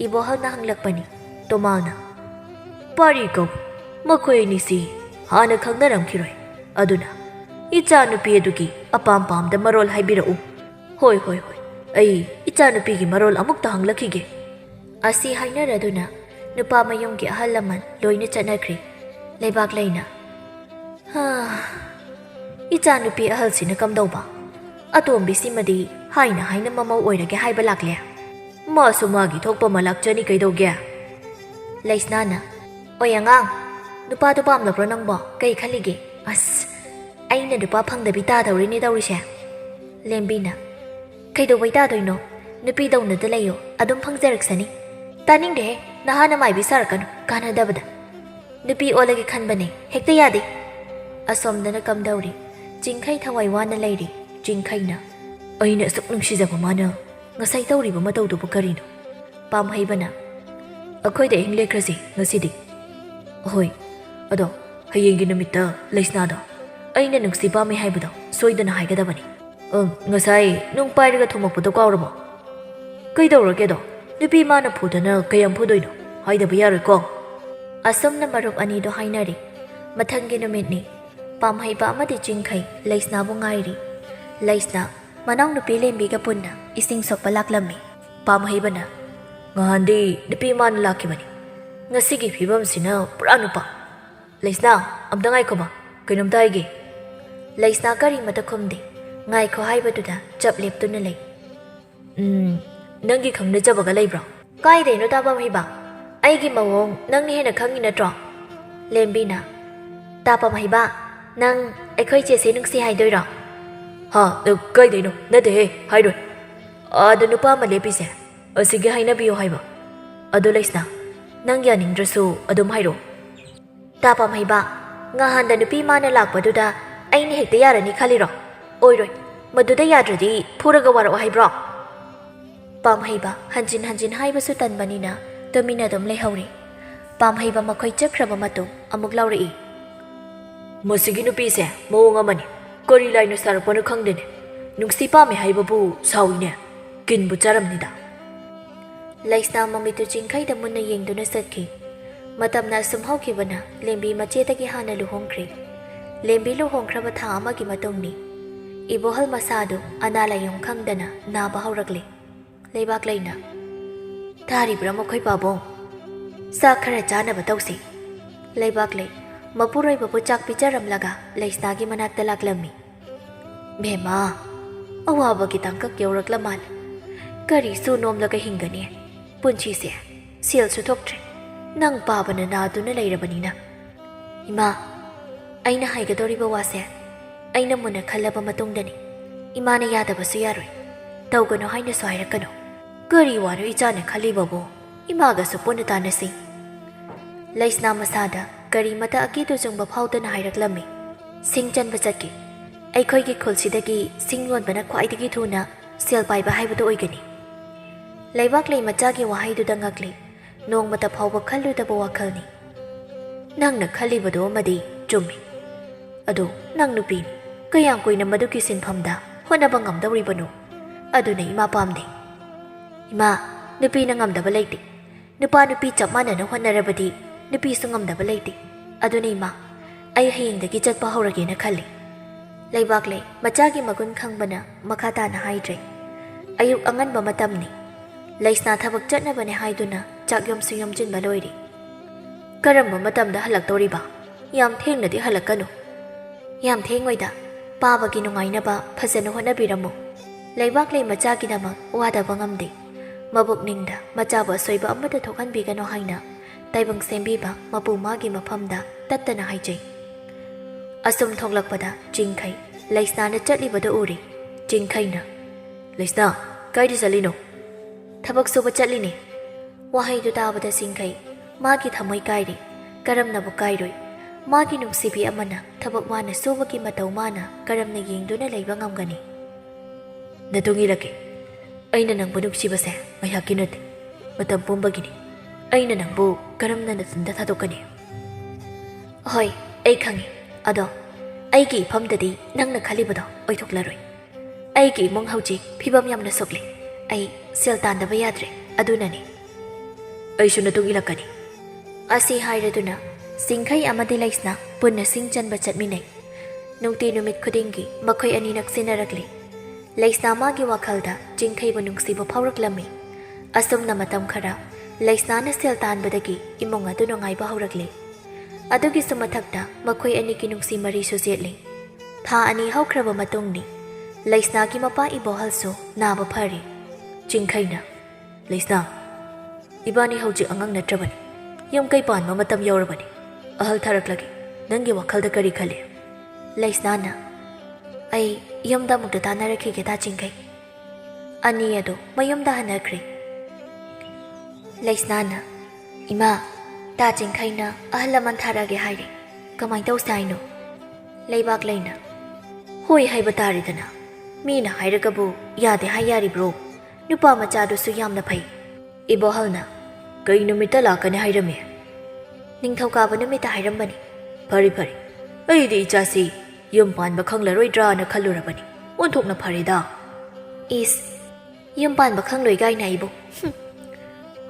ꯏꯕꯣꯍꯜꯅ ꯍꯪꯂꯛꯄꯅꯤ ꯇꯣꯃꯥꯜꯅ ꯄꯥꯔꯤ ꯀꯧ ꯃꯈꯣꯏ ꯑꯅꯤꯁꯤ ꯍꯥꯟꯅ ꯈꯪꯅꯔꯝꯈꯤꯔꯣꯏ ꯑꯗꯨꯅ ꯏꯆꯥꯅꯨꯄꯤ ꯑꯗꯨꯒꯤ ꯑꯄꯥꯝ ꯄꯥꯝꯗ ꯃꯔꯣꯜ ꯍꯥꯏꯕꯤꯔꯛꯎ ꯍꯣꯏ ꯑꯩ ꯏꯆꯥꯅꯨꯄꯤꯒꯤ ꯃꯔꯣꯜ ꯑꯃꯨꯛꯇ ꯍꯪꯂꯛꯈꯤꯒꯦ ꯑꯁꯤ ꯍꯥꯏꯅꯔꯗꯨꯅ ꯅꯨꯄꯥ ꯃꯌꯨꯝꯒꯤ ꯑꯍꯜ ꯂꯃꯟ ꯂꯣꯏꯅ ꯆꯠꯅꯈ꯭ꯔꯦ ꯂꯩꯕꯥꯛꯂꯩꯅ ꯏꯆꯥꯅꯨꯄꯤ ꯑꯍꯜꯁꯤꯅ ꯀꯝꯗꯧꯕ ꯑꯇꯣꯝꯕꯤꯁꯤꯃꯗꯤ ꯍꯥꯏꯅ ꯃꯃꯧ ꯑꯣꯏꯔꯒꯦ ꯍꯥꯏꯕ ꯂꯥꯛꯂꯦ ꯃꯥꯁꯨ ꯃꯥꯒꯤ ꯊꯣꯛꯄ ꯑꯃ ꯂꯥꯛꯆꯅꯤ ꯀꯩꯗꯧꯒꯦ ꯂꯩꯁꯅꯥꯅ ꯑꯣꯏ ꯑꯉꯥꯡ ꯅꯨꯄꯥꯗꯣ ꯄꯥꯝꯗꯕ꯭ꯔꯣ ꯅꯪꯕꯣ ꯀꯩ ꯈꯜꯂꯤꯒꯦ ꯑꯁ ꯑꯩꯅ ꯅꯨꯄꯥ ꯐꯪꯗꯕꯤ ꯇꯥꯗꯧꯔꯤꯅꯦ ꯇꯧꯔꯤꯁꯦ ꯂꯦꯝꯕꯤꯅ ꯀꯩꯗꯧꯕꯩ ꯇꯥꯗꯣꯏꯅꯣ ꯅꯨꯄꯤꯗꯧꯅꯗ ꯂꯩꯌꯣ ꯑꯗꯨꯝ ꯐꯪꯖꯔꯛꯁꯅꯤ ꯇꯥꯅꯤꯡꯗꯦꯍꯦ ꯅꯍꯥꯟꯅ ꯃꯥꯏꯕꯤ ꯁꯥꯔꯛꯀꯅꯨ ꯀꯥꯟꯅꯗꯕꯗ ꯅꯨꯄꯤ ꯑꯣꯜꯂꯒꯦ ꯈꯟꯕꯅꯦ ꯍꯦꯛꯇ ꯌꯥꯗꯦ ꯑꯁꯣꯝꯗꯅ ꯀꯝꯗꯧꯔꯤ ꯆꯤꯡꯈꯩ ꯊꯋꯥꯏ ꯋꯥꯅ ꯂꯩꯔꯤ ꯆꯤꯡꯈꯩꯅ ꯑꯩꯅ ꯑꯁꯨꯛ ꯅꯨꯡꯁꯤꯖꯕ ꯃꯥꯅ ꯉꯁꯥꯏ ꯇꯧꯔꯤꯕ ꯃꯇꯧꯗꯨꯕꯨ ꯀꯔꯤꯅꯣ ꯄꯥꯝꯍꯩꯕꯅ ꯑꯩꯈꯣꯏꯗ ꯑꯍꯤꯡ ꯂꯦꯛꯈ꯭ꯔꯁꯤ ꯉꯁꯤꯗꯤ ꯍꯣꯏ ꯑꯗꯣ ꯍꯌꯦꯡꯒꯤ ꯅꯨꯃꯤꯠꯇ ꯂꯩꯁꯅꯥꯗꯣ ꯑꯩꯅ ꯅꯨꯡꯁꯤ ꯄꯥꯝꯃꯤ ꯍꯥꯏꯕꯗꯣ ꯁꯣꯏꯗꯅ ꯍꯥꯏꯒꯗꯕꯅꯤ ꯉꯁꯥꯏ ꯅꯨꯡ ꯄꯥꯏꯔꯒ ꯊꯨꯝꯃꯛꯄꯗꯣ ꯀꯥꯎꯔꯕꯣ ꯀꯩꯗꯧꯔꯒꯦꯗꯣ nupi mana phudana kayam phudoino haidaba yaroiko asomna marup ani do hainari mathanggi numitni pamhaiba amadi jingkhai leisna bu ngairi leisna manang nupi lembi ga punna ising sokpa laklammi pamhaibana ngahandi nupi mana lakibani ngasigi phibam sina pura nupa leisna amda ngai khoma kainom taige leisna kari mata khomde ngai kho haibatuda chap leptuna lei nangi khangna jabaga leibra kai deino ta pamhaiba aigi mawong nangni hena khangi natro lembina ta pamhaiba nang aikhoi che se nungsi haidoira ha kai deino nade he haidoi adu nupa ma lepise asigi haina biyo haiba adu leisna nang yanindrasu adum hairo ta pamhaiba ngahanda nupi mana lakpaduda aini hekta yarani khaliro oiroi maduda yadradi phuraga waro haibro pamhaiba hanjin hanjin haibasu tanbanina tumina dum lehauri pamhaiba makhoi chakraba matung amuk lauri masigi nupi se mawong amani kori laino saraponu khangdene nungsi pame haibabu sawine kinbu charamnida leisna mamitu jingkhai da munna yengduna satki matamna sumhaukibana lembi machetagi hana luhongkhre lembi luhongkhraba tha amagi matungni ibohal masadu analayong khangdana naba haurakle leibak leina thari brahmakhoi pabong sa khara chana batausi leibak le mapuroi babu chak picharamlaga leisna gi manakta laklammi mema awaba gi tangkak yauraklamal kari su nomlaga hingani punchi se sil su thoktre nang pabana na duna leirabanina ima aina haigadoriba wase aina muna khallaba matungdani imana yadabasu yaroi tawgano haina swairakkano kari waro ichana khalibabu imaga su punna tanasi leisna masada kari mata akidu jungba phaudana hairaklammi singchanba chakki aikhoi gi khulsidagi singyonbana khwaidagi thuna sel paiba haibudu oigani leibak lei machagi wahaiduda ngakli nongmata phauba khalludaba wakhalni nangna khalibado amadi chummi ado nang nupi kayang koina maduki sinphamda honaba ngamdawribano aduna ima pamde ima nupi na ngamdaba leite nupa nupi chap manana honarabadi nupi su ngamdaba leite aduna ima ai hayengdagi chatpa haurage na khalli leibak lei machagi magun khangbana makhata na haidre ayuk anganba matamni leisna thabak chatnabane haiduna chakyom suyom jinba loiri karamba matamda halaktoriba yam thengnadi halakkanu yam thengoida pabagi nungainaba phajana honabiramu leibak lei machagidama wadaba ngamde mabuk ningda machaba soiba amada thokhanbigano haina taibang sembiba mapu magi maphamda tattana haijai asum thoklakpada jingkhai leisna na chatlibada uri jingkhai na leisna kaidi salino thabak suba chatline wahai du tabada singkhai magi thamoi kairi karamnabu kairoi magi nungsibi amana thabak mana subagi matau mana karamna yengduna leiba ngamgani natungilake aina nangbu nuksibase mayhaki nate matam pumbagini aina nangbu karamna natunda thadokani hoi ai khangi ado aigi phamdadi nangna khalibado oithoklaroi aigi mong hauji phibam yamna sokle ai sel tandaba yadre adunani aishu natungilakani asi hairaduna singkhai amadi leisna punna singchanba chatminai nungti numit khudingi makhoi ani naksinnarakli leisna magi wakhalda jingkhai bu nungsiba phauraklammi asumna matam khara leisna na sel tanbadagi imong adu nongaiba haurakle adugi sumathakta makhoi ani ki nungsi mari su jetli tha ani haukraba matungni leisna ki mapa ibohalso naba phari jingkhaina leisna ibani hauji angang natrabani yam kai pan ma matam yaurabani ahal tharaklagi nangi wakhalda kari khale leisna na ai yamda mukta tanarakhi ge ta jingkai ani ado mayamda hanakri leisna na ima ta jingkhaina ahalaman tharage haire kamai tau saino leibak leina hoi haiba taridana mina hairagabu yade hayari bro nupa machadu su yamna phai ibohalna kai numita lakane hairame ningthauka numita hairambani phari phari ai di chasi yum panba khanglaroidra na khalurabani onthokna pharida is yum panba khangloi gai naibo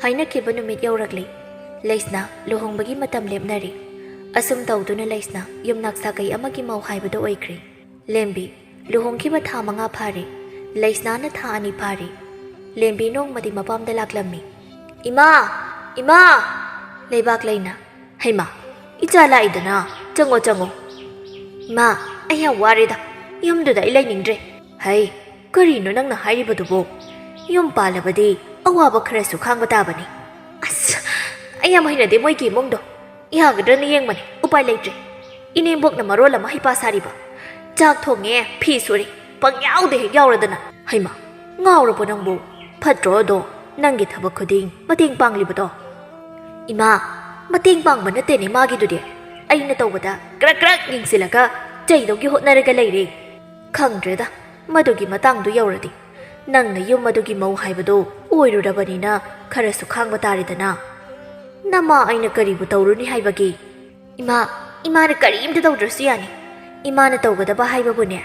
ꯍꯥꯏꯅꯈꯤꯕ ꯅꯨꯃꯤꯠ ꯌꯧꯔꯛꯂꯤ ꯂꯩꯁꯅ ꯂꯨꯍꯣꯡꯕꯒꯤ ꯃꯇꯝ ꯂꯦꯞꯅꯔꯤ ꯑꯁꯨꯝ ꯇꯧꯗꯨꯅ ꯂꯩꯁꯅ ꯌꯨꯝꯅꯥꯛ ꯁꯥꯒꯩ ꯑꯃꯒꯤ ꯃꯧ ꯍꯥꯏꯕꯗꯨ ꯑꯣꯏꯈ꯭ꯔꯦ ꯂꯦꯝꯕꯤ ꯂꯨꯍꯣꯡꯈꯤꯕ ꯊꯥ 5 ꯐꯥꯔꯦ ꯂꯩꯁꯅꯥꯅ ꯊꯥ 2 ꯐꯥꯔꯦ ꯂꯦꯝꯕꯤ ꯅꯣꯡꯃꯗꯤ ꯃꯄꯥꯝꯗ ꯂꯥꯛꯂꯝꯃꯤ ꯏꯃꯥ ꯏꯃꯥ ꯂꯩꯕꯥꯛ ꯂꯩꯅ ꯍꯩꯃꯥ ꯏꯆꯥ ꯂꯥꯛꯏꯗꯅ ꯆꯪꯉꯣ ꯆꯪꯉꯣ ꯏꯃꯥ ꯑꯩ ꯌꯥꯝ ꯋꯥꯔꯦꯗ ꯌꯨꯝꯗꯨꯗ ꯑꯩ ꯂꯩꯅꯤꯡꯗ꯭ꯔꯦ ꯍꯩ ꯀꯔꯤꯅꯣ ꯅꯪꯅ ꯍꯥꯏꯔꯤꯕꯗꯨꯕꯣ ꯌꯨꯝ ꯄꯥꯜꯂꯕꯗꯤ ꯑꯋꯥꯕ ꯈꯔꯁꯨ ꯈꯥꯡꯕ ꯇꯥꯕꯅꯤ ꯑꯁ ꯑꯩ ꯌꯥꯝ ꯍꯩꯅꯗꯦ ꯃꯣꯏꯒꯤ ꯏꯃꯨꯡꯗꯣ ꯌꯥꯒꯗ꯭ꯔꯅ ꯌꯦꯡꯕꯅꯤ ꯎꯄꯥꯏ ꯂꯩꯇ꯭ꯔꯦ ꯏꯅꯦꯝꯕꯣꯛꯅ ꯃꯔꯣꯜ ꯑꯃ ꯍꯩꯄꯥ ꯁꯥꯔꯤꯕ ꯆꯥꯛ ꯊꯣꯡꯉꯦ ꯐꯤ ꯁꯨꯔꯦ ꯄꯪꯌꯥꯎꯗ ꯍꯦꯛ ꯌꯥꯎꯔꯗꯅ ꯍꯩꯃꯥ ꯉꯥꯎꯔꯕꯣ ꯅꯪꯕꯨ ꯐꯠꯇ꯭ꯔꯣ ꯑꯗꯣ ꯅꯪꯒꯤ ꯊꯕꯛ ꯈꯨꯗꯤꯡ ꯃꯇꯦꯡ ꯄꯥꯡꯂꯤꯕꯗꯣ ꯏꯃꯥ ꯃꯇꯦꯡ ꯄꯥꯡꯕ ꯅꯠꯇꯦꯅꯦ ꯃꯥꯒꯤꯗꯨꯗꯤ ꯑꯩꯅ ꯇꯧꯕꯗ ꯀ꯭ꯔꯛ ꯀ꯭ꯔꯛ ꯌꯦꯡꯁꯤꯜꯂꯒ ꯆꯩꯗꯧꯒꯤ ꯍꯣꯠꯅꯔꯒ ꯂꯩꯔꯦ ꯈꯪꯗ꯭ꯔꯦꯗ ꯃꯗꯨꯒꯤ ꯃꯇꯥꯡꯗꯨ ꯌꯧꯔꯗꯤ ꯅꯪꯅ ꯌꯨꯝ ꯑꯗꯨꯒꯤ ꯃꯧ ꯍꯥꯏꯕꯗꯣ ꯑꯣꯏꯔꯨꯔꯕꯅꯤꯅ ꯈꯔꯁꯨ ꯈꯥꯡꯕ ꯇꯥꯔꯦꯗꯅ ꯅꯃꯥ ꯑꯩꯅ ꯀꯔꯤꯕꯨ ꯇꯧꯔꯨꯅꯤ ꯍꯥꯏꯕꯒꯤ ꯏꯃꯥꯅ ꯀꯔꯤꯝꯇ ꯇꯧꯗ꯭ꯔꯁꯨ ꯌꯥꯅꯤ ꯏꯃꯥꯅ ꯇꯧꯒꯗꯕ ꯍꯥꯏꯕꯕꯨꯅꯦ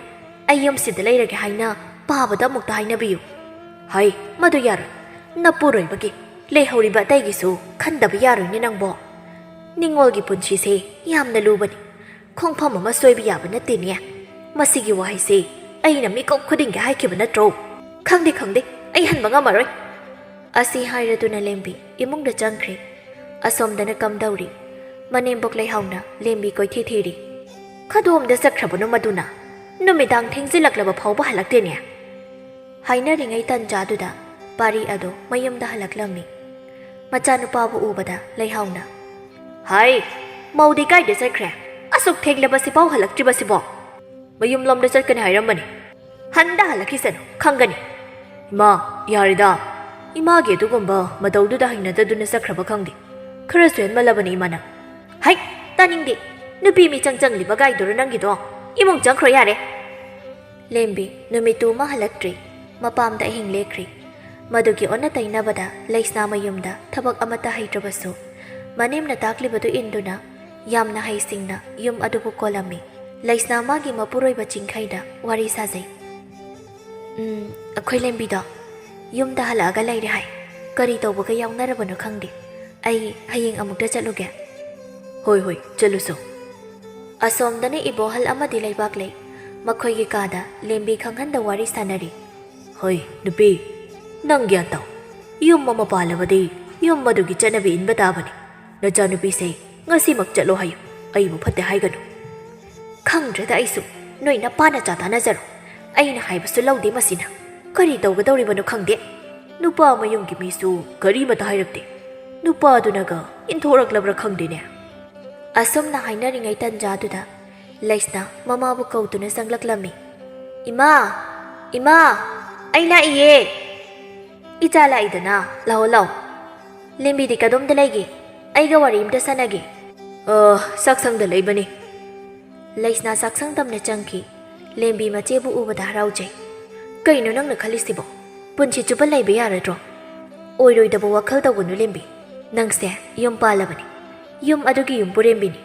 ꯑꯩ ꯌꯨꯝꯁꯤꯗ ꯂꯩꯔꯒꯦ ꯍꯥꯏꯅ ꯄꯥꯕꯗ ꯑꯃꯨꯛꯇ ꯍꯥꯏꯅꯕꯤꯌꯨ ꯍꯥꯏ ꯃꯗꯨ ꯌꯥꯔꯣꯏ ꯅꯄꯨꯔꯣꯏꯕꯒꯤ ꯂꯩꯍꯧꯔꯤꯕ ꯑꯇꯩꯒꯤꯁꯨ ꯈꯟꯗꯕ ꯌꯥꯔꯣꯏꯅꯦ ꯅꯪꯕꯣ ꯅꯤꯡꯉꯣꯜꯒꯤ ꯄꯨꯟꯁꯤꯁꯦ ꯌꯥꯝꯅ ꯂꯨꯕꯅꯤ ꯈꯣꯡꯐꯝ ꯑꯃ ꯁꯣꯏꯕ ꯌꯥꯕ ꯅꯠꯇꯦꯅꯦ ꯃꯁꯤꯒꯤ ꯋꯥꯍꯩꯁꯦ ꯑꯩꯅ ꯃꯤꯀꯨꯞ ꯈꯨꯗꯤꯡꯒꯤ ꯍꯥꯏꯈꯤꯕ ꯅꯠꯇ꯭ꯔꯣ ꯈꯪꯗꯦ ꯑꯩ ꯍꯟꯕ ꯉꯝꯃꯔꯣꯏ ꯑꯁꯤ ꯍꯥꯏꯔꯗꯨꯅ ꯂꯦꯝꯕꯤ ꯏꯃꯨꯡꯗ ꯆꯪꯈ꯭ꯔꯦ ꯑꯁꯣꯝꯗꯅ ꯀꯝꯗꯧꯔꯤ ꯃꯅꯦꯝꯕꯣꯛ ꯂꯩꯍꯥꯎꯅ ꯂꯦꯝꯕꯤ ꯀꯣꯏꯊꯤ ꯊꯤꯔꯤ ꯀꯗꯣꯝꯗ ꯆꯠꯈ꯭ꯔꯕꯅꯣ ꯃꯗꯨꯅ ꯅꯨꯃꯤꯗꯥꯡ ꯊꯦꯡꯖꯤꯜꯂꯛꯂꯕ ꯐꯥꯎꯕ ꯍꯜꯂꯛꯇꯦꯅꯦ ꯍꯥꯏꯅꯔꯤꯉꯩ ꯇꯟꯖꯥꯗꯨꯗ ꯄꯥꯔꯤ ꯑꯗꯣ ꯃꯌꯨꯝꯗ ꯍꯜꯂꯛꯂꯝꯃꯤ ꯃꯆꯥꯅꯨꯄꯥꯕꯨ ꯎꯕꯗ ꯂꯩꯍꯥꯎꯅ ꯍꯥꯏ ꯃꯧꯗꯤ ꯀꯥꯏꯗ ꯆꯠꯈ꯭ꯔꯦ ꯑꯁꯨꯛ ꯊꯦꯡꯂꯕꯁꯤꯐꯥꯎ ꯍꯜꯂꯛꯇ꯭ꯔꯤꯕꯁꯤꯕꯣ ꯃꯌꯨꯝꯂꯣꯝꯗ ꯆꯠꯀꯅꯤ ꯍꯥꯏꯔꯝꯕꯅꯤ ꯍꯟꯗ ꯍꯜꯂꯛꯈꯤꯁꯅꯨ ꯈꯪꯒꯅꯤ ꯏꯃꯥ ꯌꯥꯔꯦꯗ ꯏꯃꯥꯒꯤ ꯑꯗꯨꯒꯨꯝꯕ ꯃꯇꯧꯗꯨꯗ ꯍꯩꯅꯗꯗꯨꯅ ꯆꯠꯈ꯭ꯔꯕ ꯈꯪꯗꯦ ꯈꯔꯁꯨ ꯍꯦꯟꯃꯜꯂꯕꯅꯤ ꯏꯃꯥꯅ ꯍꯩ ꯇꯥꯅꯤꯡꯗꯦ ꯅꯨꯄꯤ ꯃꯤꯆꯪ ꯆꯪꯂꯤꯕ ꯒꯥꯏꯗꯨꯔ ꯅꯪꯒꯤꯗꯣ ꯏꯃꯨꯡ ꯆꯪꯈ꯭ꯔꯣ ꯌꯥꯔꯦ ꯂꯦꯝꯕꯤ ꯅꯨꯃꯤꯠꯇꯨꯃ ꯍꯜꯂꯛꯇ꯭ꯔꯤ ꯃꯄꯥꯝꯗ ꯑꯍꯤꯡ ꯂꯦꯛꯈ꯭ꯔꯤ ꯃꯗꯨꯒꯤ ꯑꯣꯟꯅ ꯇꯩꯅꯕꯗ ꯂꯩꯁꯅꯥ ꯃꯌꯨꯝꯗ ꯊꯕꯛ ꯑꯃꯠꯇ ꯍꯩꯇ꯭ꯔꯕꯁꯨ ꯃꯅꯦꯝꯅ ꯇꯥꯛꯂꯤꯕꯗꯨ ꯏꯟꯗꯨꯅ ꯌꯥꯝꯅ ꯍꯩꯁꯤꯡꯅ ꯌꯨꯝ ꯑꯗꯨꯕꯨ ꯀꯣꯜꯂꯝꯃꯤ ꯂꯩꯁꯅꯥ ꯃꯥꯒꯤ ꯃꯄꯨꯔꯣꯏꯕ ꯆꯤꯡꯈꯩꯗ ꯋꯥꯔꯤ ꯁꯥꯖꯩ ꯑꯩꯈꯣꯏ ꯂꯦꯝꯕꯤꯗꯣ ꯌꯨꯝꯗ ꯍꯜꯂꯛꯑꯒ ꯂꯩꯔꯦ ꯍꯥꯏ ꯀꯔꯤ ꯇꯧꯕꯒ ꯌꯥꯎꯅꯔꯕꯅꯣ ꯈꯪꯗꯦ ꯑꯩ ꯍꯌꯦꯡ ꯑꯃꯨꯛꯇ ꯆꯠꯂꯨꯒꯦ ꯍꯣꯏ ꯆꯠꯂꯨꯁꯣ ꯑꯁꯣꯝꯗꯅ ꯏꯕꯣꯍꯜ ꯑꯃꯗꯤ ꯂꯩꯕꯥꯛ ꯂꯩ ꯃꯈꯣꯏꯒꯤ ꯀꯥꯗ ꯂꯦꯝꯕꯤ ꯈꯪꯍꯟꯗ ꯋꯥꯔꯤ ꯁꯥꯟꯅꯔꯤ ꯍꯣꯏ ꯅꯨꯄꯤ ꯅꯪ ꯒ꯭ꯌꯥꯟ ꯇꯧ ꯌꯨꯝ ꯑꯃ ꯄꯥꯜꯂꯕꯗꯤ ꯌꯨꯝ ꯑꯗꯨꯒꯤ ꯆꯠꯅꯕꯤ ꯏꯟꯕ ꯇꯥꯕꯅꯤ ꯅꯆꯥꯅꯨꯄꯤꯁꯦ ꯉꯁꯤꯃꯛ ꯆꯠꯂꯣ ꯍꯥꯏꯌꯨ ꯑꯩꯕꯨ ꯐꯠꯇꯦ ꯍꯥꯏꯒꯅꯨ ꯈꯪꯗ꯭ꯔꯦꯗ ꯑꯩꯁꯨ ꯅꯣꯏ ꯅꯄꯥꯅ ꯆꯥ ꯇꯥꯟꯅꯖꯔꯣ ꯑꯩꯅ ꯍꯥꯏꯕꯁꯨ ꯂꯧꯗꯦ ꯃꯁꯤꯅ ꯀꯔꯤ ꯇꯧꯒꯗꯧꯔꯤꯕꯅꯣ ꯈꯪꯗꯦ ꯅꯨꯄꯥ ꯃꯌꯨꯝꯒꯤ ꯃꯤꯁꯨ ꯀꯔꯤꯃꯇ ꯍꯥꯏꯔꯛꯇꯦ ꯅꯨꯄꯥꯗꯨꯅꯒ ꯏꯟꯊꯣꯔꯛꯂꯕ꯭ꯔꯥ ꯈꯪꯗꯦꯅꯦ ꯑꯁꯨꯝꯅ ꯍꯥꯏꯅꯔꯤꯉꯩ ꯇꯟꯖꯥꯗꯨꯗ ꯂꯩꯁꯅ ꯃꯃꯥꯕꯨ ꯀꯧꯗꯨꯅ ꯆꯪꯂꯛꯂꯝꯃꯤ ꯏꯃꯥ ꯑꯩ ꯂꯥꯛꯏꯌꯦ ꯏꯆꯥ ꯂꯥꯛꯏꯗꯅ ꯂꯥꯛꯑꯣ ꯂꯦꯝꯕꯤꯗꯤ ꯀꯗꯣꯝꯗ ꯂꯩꯒꯦ ꯑꯩꯒ ꯋꯥꯔꯤ ꯑꯝꯇ ꯁꯥꯟꯅꯒꯦ ꯆꯥꯛꯁꯪꯗ ꯂꯩꯕꯅꯤ ꯂꯩꯁꯅꯥ ꯆꯥꯛꯁꯪ ꯇꯝꯅ ꯆꯪꯈꯤ ꯂꯦꯝꯕꯤ ꯃꯆꯦꯕꯨ ꯎꯕꯗ ꯍꯔꯥꯎꯖꯩ ꯀꯩꯅꯣ ꯅꯪꯅ ꯈꯜꯂꯤꯁꯤꯕꯣ ꯄꯨꯟꯁꯤ ꯆꯨꯞꯄ ꯂꯩꯕ ꯌꯥꯔꯗ꯭ꯔꯣ ꯑꯣꯏꯔꯣꯏꯗꯕ ꯋꯥꯈꯜ ꯇꯧꯒꯅꯨ ꯂꯦꯝꯕꯤ ꯅꯪꯁꯦ ꯌꯨꯝ ꯄꯥꯜꯂꯕꯅꯤ ꯌꯨꯝ ꯑꯗꯨꯒꯤ ꯌꯨꯝꯕꯨꯔꯦꯝꯕꯤꯅꯤ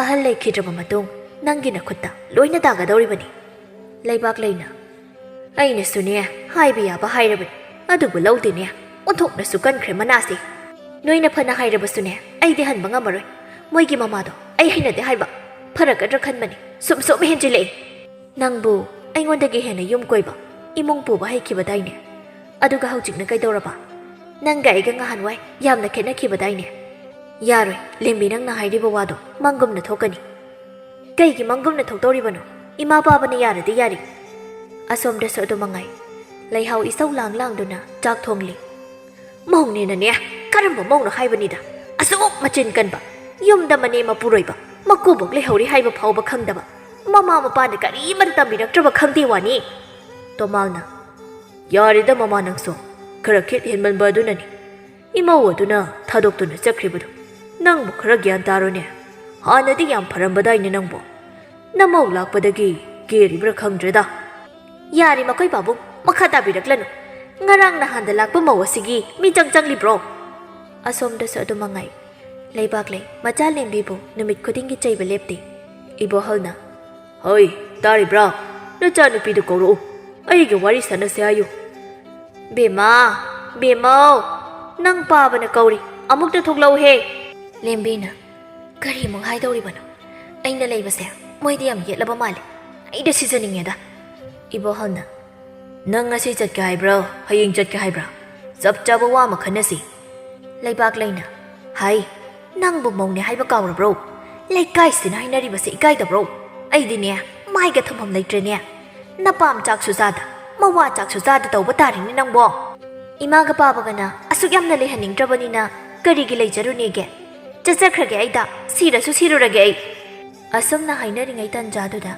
ꯑꯍꯜ ꯂꯩꯈꯤꯗ꯭ꯔꯕ ꯃꯇꯨꯡ ꯅꯪꯒꯤ ꯅꯈꯨꯠꯇ ꯂꯣꯏꯅ ꯇꯥꯒꯗꯧꯔꯤꯕꯅꯤ ꯂꯩꯕꯥꯛ ꯂꯩꯅ ꯑꯩꯅꯁꯨꯅꯦ ꯍꯥꯏꯕ ꯌꯥꯕ ꯍꯥꯏꯔꯕꯅꯤ ꯑꯗꯨꯕꯨ ꯂꯧꯗꯦꯅꯦ ꯑꯣꯟꯊꯣꯛꯅꯁꯨ ꯀꯟꯈ꯭ರೆ ꯃꯅꯥꯁꯦ ꯅꯣꯏꯅ ꯐꯅ ꯍꯥꯏꯔꯕꯁꯨꯅꯦ ꯑꯩꯗꯤ ꯍꯟꯕ ꯉꯝꯃꯔꯣꯏ ꯃꯣꯏꯒꯤ ꯃꯃꯥꯗꯣ ꯑꯩ ꯍꯩꯅꯗꯦ ꯍꯥꯏꯕ ꯐꯔꯛꯀꯗ꯭ꯔꯥ ꯈꯟꯕꯅꯤ ꯁꯨꯝ ꯍꯦꯟꯖꯤꯜꯂꯛꯏ ꯅꯪꯕꯨ ꯑꯩꯉꯣꯟꯗꯒꯤ ꯍꯦꯟꯅ ꯌꯨꯝ ꯀꯣꯏꯕ ꯏꯃꯨꯡ ꯄꯨꯕ ꯍꯩꯈꯤꯕꯗꯥꯏꯅꯦ ꯑꯗꯨꯒ ꯍꯧꯖꯤꯛꯅ ꯀꯩꯗꯧꯔꯕ ꯅꯪꯒ ꯑꯩꯒ ꯉꯍꯥꯟꯋꯥꯏ ꯌꯥꯝꯅ ꯈꯦꯠꯅꯈꯤꯕꯗꯥꯏꯅꯦ ꯌꯥꯔꯣꯏ ꯂꯦꯝꯕꯤ ꯅꯪꯅ ꯍꯥꯏꯔꯤꯕ ꯋꯥꯗꯣ ꯃꯪꯒꯨꯝꯅ ꯊꯣꯛꯀꯅꯤ ꯀꯩꯒꯤ ꯃꯪꯒꯨꯝꯅ ꯊꯣꯛꯇꯧꯔꯤꯕꯅꯣ ꯏꯃꯥ ꯄꯥꯕꯅ ꯌꯥꯔꯗꯤ ꯌꯥꯔꯤ ꯑꯁꯣꯝꯗꯁꯨ ꯑꯗꯨꯃꯉꯥꯏ ꯂꯩꯍꯥꯎ ꯏꯁꯧ ꯂꯥꯡꯗꯨꯅ ꯆꯥꯛ ꯊꯣꯡꯂꯤ ꯃꯧꯅꯦꯅꯅꯦ ꯀꯔꯝꯕ ꯃꯧꯅꯣ ꯍꯥꯏꯕꯅꯤꯗ ꯑꯁꯨꯛ ꯃꯆꯤꯟ ꯀꯟꯕ ꯌꯨꯝꯗ ꯃꯅꯦ ꯃꯄꯨꯔꯣꯏꯕ ꯃꯀꯨꯕꯣꯛ ꯂꯩꯍꯧꯔꯤ ꯍꯥꯏꯕ ꯐꯥꯎꯕ ꯈꯪꯗꯕ ꯃꯃꯥ ꯃꯄꯥꯅ ꯀꯔꯤꯃꯠꯇ ꯇꯝꯕꯤꯔꯛꯇ꯭ꯔꯕ ꯈꯪꯗꯦ ꯋꯥꯅꯤ ꯇꯣꯃꯥꯜꯅ ꯌꯥꯔꯦꯗ ꯃꯃꯥ ꯅꯪꯁꯨ ꯈꯔ ꯈꯦꯠ ꯍꯦꯟꯃꯟꯕ ꯑꯗꯨꯅꯅꯤ ꯏꯃꯧ ꯑꯗꯨꯅ ꯊꯥꯗꯣꯛꯇꯨꯅ ꯆꯠꯈ꯭ꯔꯤꯕꯗꯣ ꯅꯪꯕꯨ ꯈꯔ ꯒ꯭ꯌꯥꯟ ꯇꯥꯔꯣꯅꯦ ꯍꯥꯟꯅꯗꯤ ꯌꯥꯝ ꯐꯔꯝꯕꯗꯥꯏꯅꯦ ꯅꯪꯕꯨ ꯅꯃꯧ ꯂꯥꯛꯄꯗꯒꯤ ꯀꯦꯔꯤꯕ꯭ꯔꯥ ꯈꯪꯗ꯭ꯔꯦꯗ ꯌꯥꯔꯦ ꯃꯈꯣꯏ ꯄꯥꯕꯨꯡ ꯃꯈꯥ ꯇꯥꯕꯤꯔꯛꯂꯅꯨ ꯉꯔꯥꯡ ꯅꯍꯥꯟꯗ ꯂꯥꯛꯄ ꯃꯧ ꯑꯁꯤꯒꯤ ꯃꯤꯆꯪ ꯆꯪꯂꯤꯕ꯭ꯔꯣ ꯑꯁꯣꯝꯗꯁꯨ ꯑꯗꯨꯃꯉꯥꯏ ꯂꯩꯕꯥꯛ ꯂꯩ ꯃꯆꯥ ꯂꯦꯝꯕꯤꯕꯨ ꯅꯨꯃꯤꯠ ꯈꯨꯗꯤꯡꯒꯤ ꯆꯩꯕ ꯂꯦꯞꯇꯦ ꯏꯕꯣꯍꯜꯅ ꯍꯣꯏ ꯇꯥꯔꯤꯕ꯭ꯔꯥ ꯅꯆꯥꯅꯨꯄꯤꯗꯨ ꯀꯧꯔꯛꯎ ꯑꯩꯒ ꯋꯥꯔꯤ ꯁꯥꯟꯅꯁꯦ ꯍꯥꯏꯌꯨ ꯕꯦꯝꯃꯧ nang pabana kauri amukta thoklau he lembina kari mong hai dori bano aina leibase moidi am yetlaba male aida sizaningeda ibohana nang ngasi chatka haibro haying chatka haibra chap chaba wa ma khanasi leibak leina hai nang bu mong ne haiba kawra bro leikai sina hainari base ikai da bro aidi ne mai ga thamam leitre ne napam chak suzada mawa chak suzada tawba tari ni nang bo ima ga paba gana asuk yamna le haning trabani na kari gi leijaru ne ge chachakhrage aida sira su sirurage ai asomna hainari ngai tan jadu da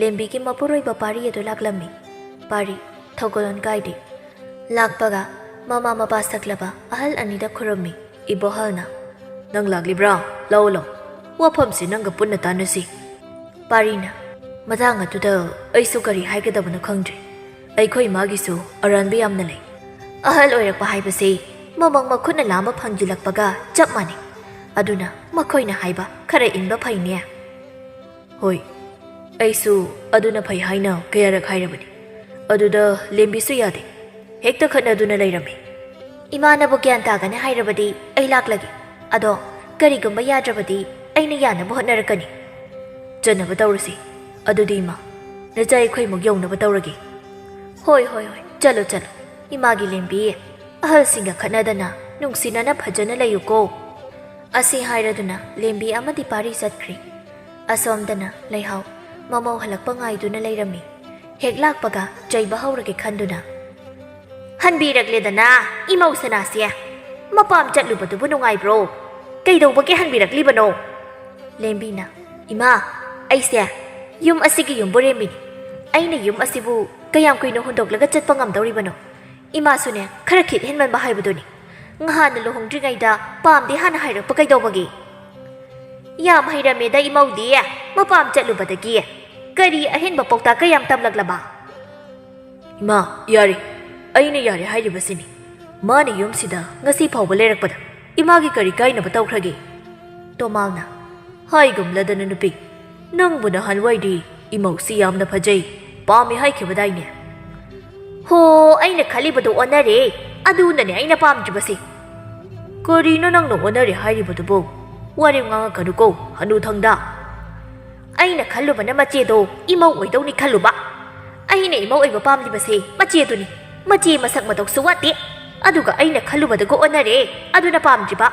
lembi ki mapuroi ba pari edo laklami pari thokolon kaidi lakpaga mama mapa saklaba ahal anida khurami ibohalna nang laglibra lawlo wafam si nang ga punna tanasi parina madang atuda aisu kari haigedabana khangdri aikhoi magi su aranbi amna lei ahal oirakpa haibase mamang makhuna lama phangjilakpaga chap mani aduna makhoina haiba khara inba phaine hoi aisu aduna phai haina kayara khairabani aduda lembi su yade hekta khana aduna leirami imana bu gyan tagane hairabadi ai laklagi ado kari gumba yadrabadi aina yana bu hotnarakani janaba tawrasi adudi ma najai khoi mug yonaba tawragi hoi hoi hoi chalo chalo imagi lembi ahal singa khanadana nungsinana phajana layuko asi hairaduna lembi amadi pari satkri asomdana leihau mamau halakpa ngaiduna leirami hek lakpaga jaiba haurage khanduna hanbirakledana imau sanasiya mapam chatlubadubu nungai bro kaidobage hanbiraklibano lembina ima aise yum asigi yum boremi aina yum asibu kayam kuino hundoklaga chatpa ngamdoribano ima sune khara khit henman ba haibuduni ngahana lohongdringaida pamdi hana hairakpa kaidobagi yam hairameda imaudi mapam chatlubadagi kari ahenba pokta kayam tamlaklaba ima yari aina yari hairibasini mani yumsida ngasi phawba lerakpada imagi kari kainaba tawkhrage tomalna haigumladana nupi nangbuna halwaidi imausi yamna phajai pami haikhibadaine ho aina khalibadu onare adunane aina pamjibasi karino nangno onare hairibadubo wari nganga kanuko hanu thangda aina khallubana machedo imau oidoni khalluba aina imau oiba pamlibase macheduni mache masak matok suwati aduga aina khallubadago onare aduna pamjiba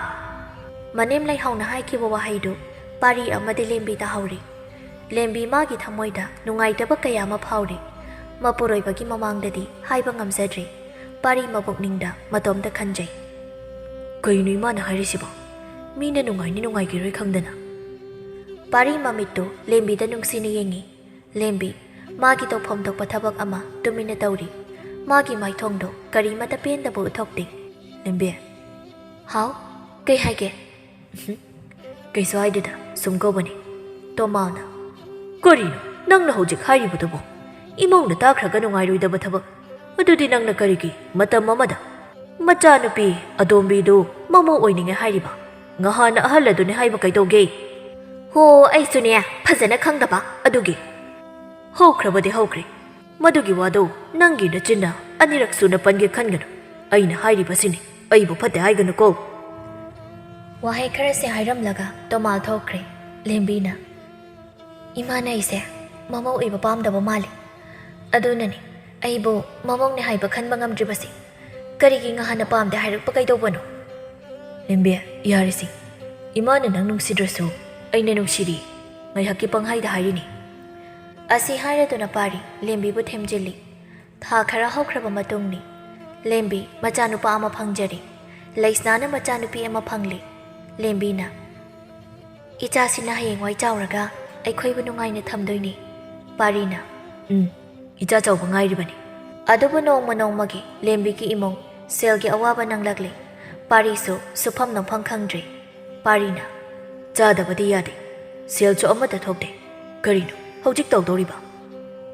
manem lai hauna haikiba wahaido pari amadi lembi ta hauri lembi magi thamoida nungaitaba kaya ma phauri mapuroibagi mamangdadi haiba ngamjadri pari mabukningda matomda khanjai kainui mana hairisiba mina nungai giroi khangdana pari mamitto lembi da nungsina yengi lembi magi tawpham thokpa thabak ama tumina tawri magi maithongdo kari mata penda bu thokti lembi hau kai haige kai so haidida sumko bani tomana karino nangna hojik hairibudubo imongna takhraga nungairoidaba thabak adudi nangna karigi matam amada macha nupi adombidu mamo oininga hairiba ngahana ahal adune haiba kaidauge ho ai sune phajana khangdaba adugi hokhrabadi hokri madugi wado nangi nachina anirak suna pange khanganu aina hairibasini aibu phate haiganu ko wahai khara se hairam laga tomal thokre lembina imana ise mamau iba pamdaba mali adunani aibu mamong ne haiba khanba ngamdribasi karigi ngahana pamde hairakpa kaidobano lembe yarisi imana nang nungsidrasu aina nungsiri ngaihaki panghaida hairini asi hairaduna pari lembi bu themjili tha khara hokhraba matungni lembi machanupa ama phangjari leisnana machanupi ama phangli lembina ichasina hayengwai chawraga aikhoibu nungaina thamdoini parina icha chawba ngairibani adubu nongma nongmagi lembi ki imong selgi awaba nanglakli parisu supham namphang khangdri parina chadabadi yade selchu amata thokde karino hojik tawdoriba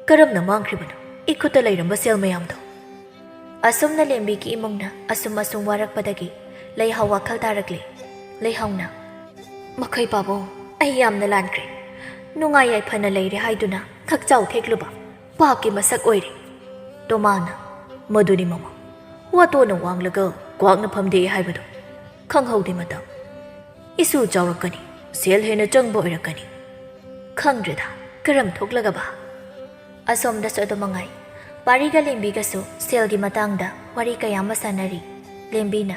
karamna mangkhribana ikhuta leiramba sel mayamdo asumna lembi ki imongna asum warakpadagi leihaw wakhal tarakli leihauna makhai pabo ai yamna lankre nungai ai phana leire haiduna khakchau thekluba paki masak oire tomana maduni mama wato na wanglaga ꯀ꯭ꯋꯥꯛꯅ ꯐꯝꯗꯦ ꯍꯥꯏꯕꯗꯣ ꯈꯪꯍꯧꯗꯦ ꯃꯇꯝ ꯏꯁꯨ ꯆꯥꯎꯔꯛꯀꯅꯤ ꯁꯦꯜ ꯍꯦꯟꯅ ꯆꯪꯕ ꯑꯣꯏꯔꯛꯀꯅꯤ ꯈꯪꯗ꯭ꯔꯦꯗ ꯀꯔꯝ ꯊꯣꯛꯂꯒꯕ ꯑꯁꯣꯝꯗꯁꯨ ꯑꯗꯨꯃꯉꯥꯏ ꯄꯥꯔꯤꯒ ꯂꯦꯝꯕꯤꯒꯁꯨ ꯁꯦꯜꯒꯤ ꯃꯇꯥꯡꯗ ꯋꯥꯔꯤ ꯀꯌꯥ ꯑꯃ ꯁꯥꯟꯅꯔꯤ ꯂꯦꯝꯕꯤꯅ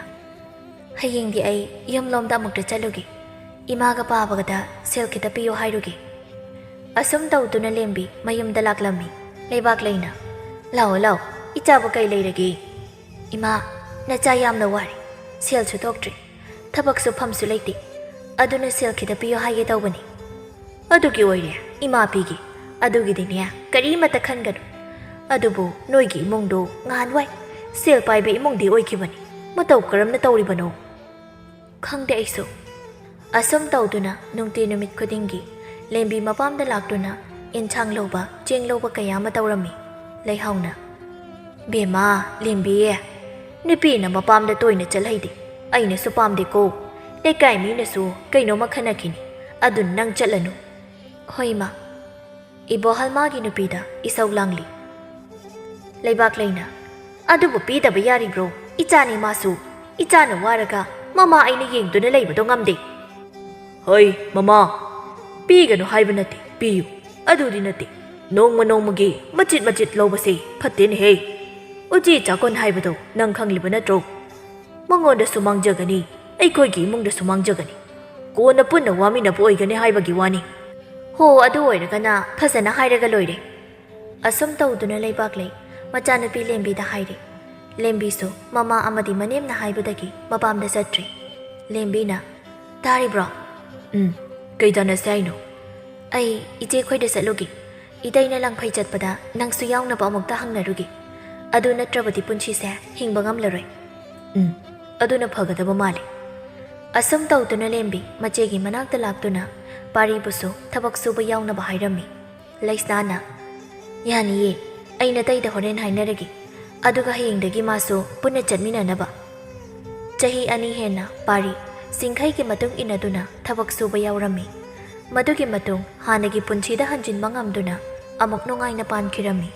ꯍꯌꯦꯡꯗꯤ ꯑꯩ ꯌꯨꯝꯂꯣꯝꯗ ꯑꯃꯨꯛꯇ ꯆꯠꯂꯨꯒꯦ ꯏꯃꯥꯒ ꯄꯥꯕꯒꯗ ꯁꯦꯜ ꯈꯤꯇ ꯄꯤꯌꯣ ꯍꯥꯏꯔꯨꯒꯦ ꯑꯁꯨꯝ ꯇꯧꯗꯨꯅ ꯂꯦꯝꯕꯤ ꯃꯌꯨꯝꯗ ꯂꯥꯛꯂꯝꯃꯤ ꯂꯩꯕꯥꯛ ꯂꯩꯅ ꯂꯥꯛꯑꯣ ꯂꯥꯛꯑꯣ ꯏꯆꯥꯕꯨ ꯀꯩ ꯂꯩꯔꯒꯦ ꯏꯃꯥ ꯅꯆꯥ ꯌꯥꯝꯅ ꯋꯥꯔꯤ ꯁꯦꯜꯁꯨ ꯊꯣꯛꯇ꯭ꯔꯤ ꯊꯕꯛꯁꯨ ꯐꯝꯁꯨ ꯂꯩꯇꯦ ꯑꯗꯨꯅ ꯁꯦꯜ ꯈꯤꯇ ꯄꯤꯌꯣ ꯍꯥꯏꯒꯦ ꯇꯧꯕꯅꯤ ꯑꯗꯨꯒꯤ ꯑꯣꯏꯔꯦ ꯏꯃꯥ ꯄꯤꯒꯦ ꯑꯗꯨꯒꯤꯗꯤꯅꯦ ꯀꯔꯤꯃꯠꯇ ꯈꯟꯒꯅꯨ ꯑꯗꯨꯕꯨ ꯅꯣꯏꯒꯤ ꯏꯃꯨꯡꯗꯣ ꯉꯍꯥꯟꯋꯥꯏ ꯁꯦꯜ ꯄꯥꯏꯕ ꯏꯃꯨꯡꯗꯤ ꯑꯣꯏꯈꯤꯕꯅꯤ ꯃꯇꯧ ꯀꯔꯝꯅ ꯇꯧꯔꯤꯕꯅꯣ ꯈꯪꯗꯦ ꯑꯩꯁꯨ ꯑꯁꯨꯝ ꯇꯧꯗꯨꯅ ꯅꯨꯡꯇꯤ ꯅꯨꯃꯤꯠ ꯈꯨꯗꯤꯡꯒꯤ ꯂꯦꯝꯕꯤ ꯃꯄꯥꯝꯗ ꯂꯥꯛꯇꯨꯅ ꯏꯟꯁꯥꯡ ꯂꯧꯕ ꯆꯦꯡ ꯂꯧꯕ ꯀꯌꯥ ꯑꯃ ꯇꯧꯔꯝꯃꯤ ꯂꯩꯍꯥꯎꯅ ꯕꯦꯝꯃ ꯂꯦꯝꯕꯤ ꯅꯨꯄꯤꯅ ꯃꯄꯥꯝꯗ ꯇꯣꯏꯅ ꯆꯠꯍꯩꯗꯦ ꯑꯩꯅꯁꯨ ꯄꯥꯝꯗꯦꯀꯣ ꯂꯩꯀꯥꯏ ꯃꯤꯅꯁꯨ ꯀꯩꯅꯣꯝꯃ ꯈꯟꯅꯈꯤꯅꯤ ꯑꯗꯨꯅ ꯅꯪ ꯆꯠꯂꯅꯨ ꯍꯣꯏ ꯏꯃꯥ ꯏꯕꯣꯍꯜꯃꯥꯒꯤ ꯅꯨꯄꯤꯗ ꯏꯁꯧ ꯂꯥꯡꯂꯤ ꯂꯩꯕꯥꯛ ꯂꯩꯅ ꯑꯗꯨꯕꯨ ꯄꯤꯗꯕ ꯌꯥꯔꯤꯕ꯭ꯔꯣ ꯏꯆꯥꯅꯤ ꯃꯥꯁꯨ ꯏꯆꯥꯅ ꯋꯥꯔꯒ ꯃꯃꯥ ꯑꯩꯅ ꯌꯦꯡꯗꯨꯅ ꯂꯩꯕꯗꯣ ꯉꯝꯗꯦ ꯍꯣꯏ ꯃꯃꯥ ꯄꯤꯒꯅꯨ ꯍꯥꯏꯕ ꯅꯠꯇꯦ ꯄꯤꯌꯨ ꯑꯗꯨꯗꯤ ꯅꯠꯇꯦ ꯅꯣꯡꯃ ꯅꯣꯡꯃꯒꯤ ꯃꯆꯤꯠ ꯃꯆꯤꯠ ꯂꯧꯕꯁꯦ ꯐꯠꯇꯦꯅꯦꯍꯦ ꯎꯆꯤ ꯆꯥꯛꯀꯣꯟ ꯍꯥꯏꯕꯗꯣ ꯅꯪ ꯈꯪꯂꯤꯕ ꯅꯠꯇ꯭ꯔꯣ ꯃꯉꯣꯟꯗꯁꯨ ꯃꯥꯡꯖꯒꯅꯤ ꯑꯩꯈꯣꯏꯒꯤ ꯏꯃꯨꯡꯗꯁꯨ ꯃꯥꯡꯖꯒꯅꯤ ꯀꯣꯟꯅ ꯄꯨꯟꯅ ꯋꯥꯃꯤꯟꯅꯕ ꯑꯣꯏꯒꯅꯤ ꯍꯥꯏꯕꯒꯤ ꯋꯥꯅꯤ ꯍꯣ ꯑꯗꯨ ꯑꯣꯏꯔꯒꯅ ꯐꯖꯅ ꯍꯥꯏꯔꯒ ꯂꯣꯏꯔꯦ ꯑꯁꯨꯝ ꯇꯧꯗꯨꯅ ꯂꯩꯕꯥꯛ ꯂꯩ ꯃꯆꯥꯅꯨꯄꯤ ꯂꯦꯝꯕꯤꯗ ꯍꯥꯏꯔꯦ ꯂꯦꯝꯕꯤꯁꯨ ꯃꯃꯥ ꯑꯃꯗꯤ ꯃꯅꯦꯝꯅ ꯍꯥꯏꯕꯗꯒꯤ ꯃꯄꯥꯝꯗ ꯆꯠꯇ꯭ꯔꯤ ꯂꯦꯝꯕꯤꯅ ꯇꯥꯔꯤꯕ꯭ꯔꯣ ꯀꯩ ꯇꯥꯟꯅꯁꯦ ꯍꯥꯏꯅꯣ ꯑꯩ ꯏꯆꯦꯈꯣꯏꯗ ꯆꯠꯂꯨꯒꯦ ꯏꯇꯩꯅ ꯂꯪꯐꯩ ꯆꯠꯄꯗ ꯅꯪꯁꯨ ꯌꯥꯎꯅꯕ ꯑꯃꯨꯛꯇ ꯍꯪꯅꯔꯨꯒꯦ ꯑꯗꯨ ꯅꯠꯇ꯭ꯔꯕꯗꯤ ꯄꯨꯟꯁꯤꯁꯦ ꯍꯤꯡꯕ ꯉꯝꯂꯔꯣꯏ ꯑꯗꯨꯅ ꯐꯒꯗꯕ ꯃꯥꯜꯂꯤ ꯑꯁꯨꯝ ꯇꯧꯗꯨꯅ ꯂꯦꯝꯕꯤ ꯃꯆꯦꯒꯤ ꯃꯅꯥꯛꯇ ꯂꯥꯛꯇꯨꯅ ꯄꯥꯔꯤꯕꯨꯁꯨ ꯊꯕꯛ ꯁꯨꯕ ꯌꯥꯎꯅꯕ ꯍꯥꯏꯔꯝꯃꯤ ꯂꯩꯁꯅꯥꯅ ꯌꯥꯅꯤꯌꯦ ꯑꯩ ꯅꯇꯩꯗ ꯍꯣꯔꯦꯟ ꯍꯥꯏꯅꯔꯒꯦ ꯑꯗꯨꯒ ꯍꯌꯦꯡꯗꯒꯤ ꯃꯥꯁꯨ ꯄꯨꯟꯅ ꯆꯠꯃꯤꯟꯅꯅꯕ ꯆꯍꯤ 2 ꯍꯦꯟꯅ ꯄꯥꯔꯤ ꯁꯤꯡꯈꯩꯒꯤ ꯃꯇꯨꯡ ꯏꯟꯅꯗꯨꯅ ꯊꯕꯛ ꯁꯨꯕ ꯌꯥꯎꯔꯝꯃꯤ ꯃꯗꯨꯒꯤ ꯃꯇꯨꯡ ꯍꯥꯟꯅꯒꯤ ꯄꯨꯟꯁꯤꯗ ꯍꯟꯖꯤꯟꯕ ꯉꯝꯗꯨꯅ ꯑꯃꯨꯛ ꯅꯨꯡꯉꯥꯏꯅ ꯄꯥꯟꯈꯤꯔꯝꯃꯤ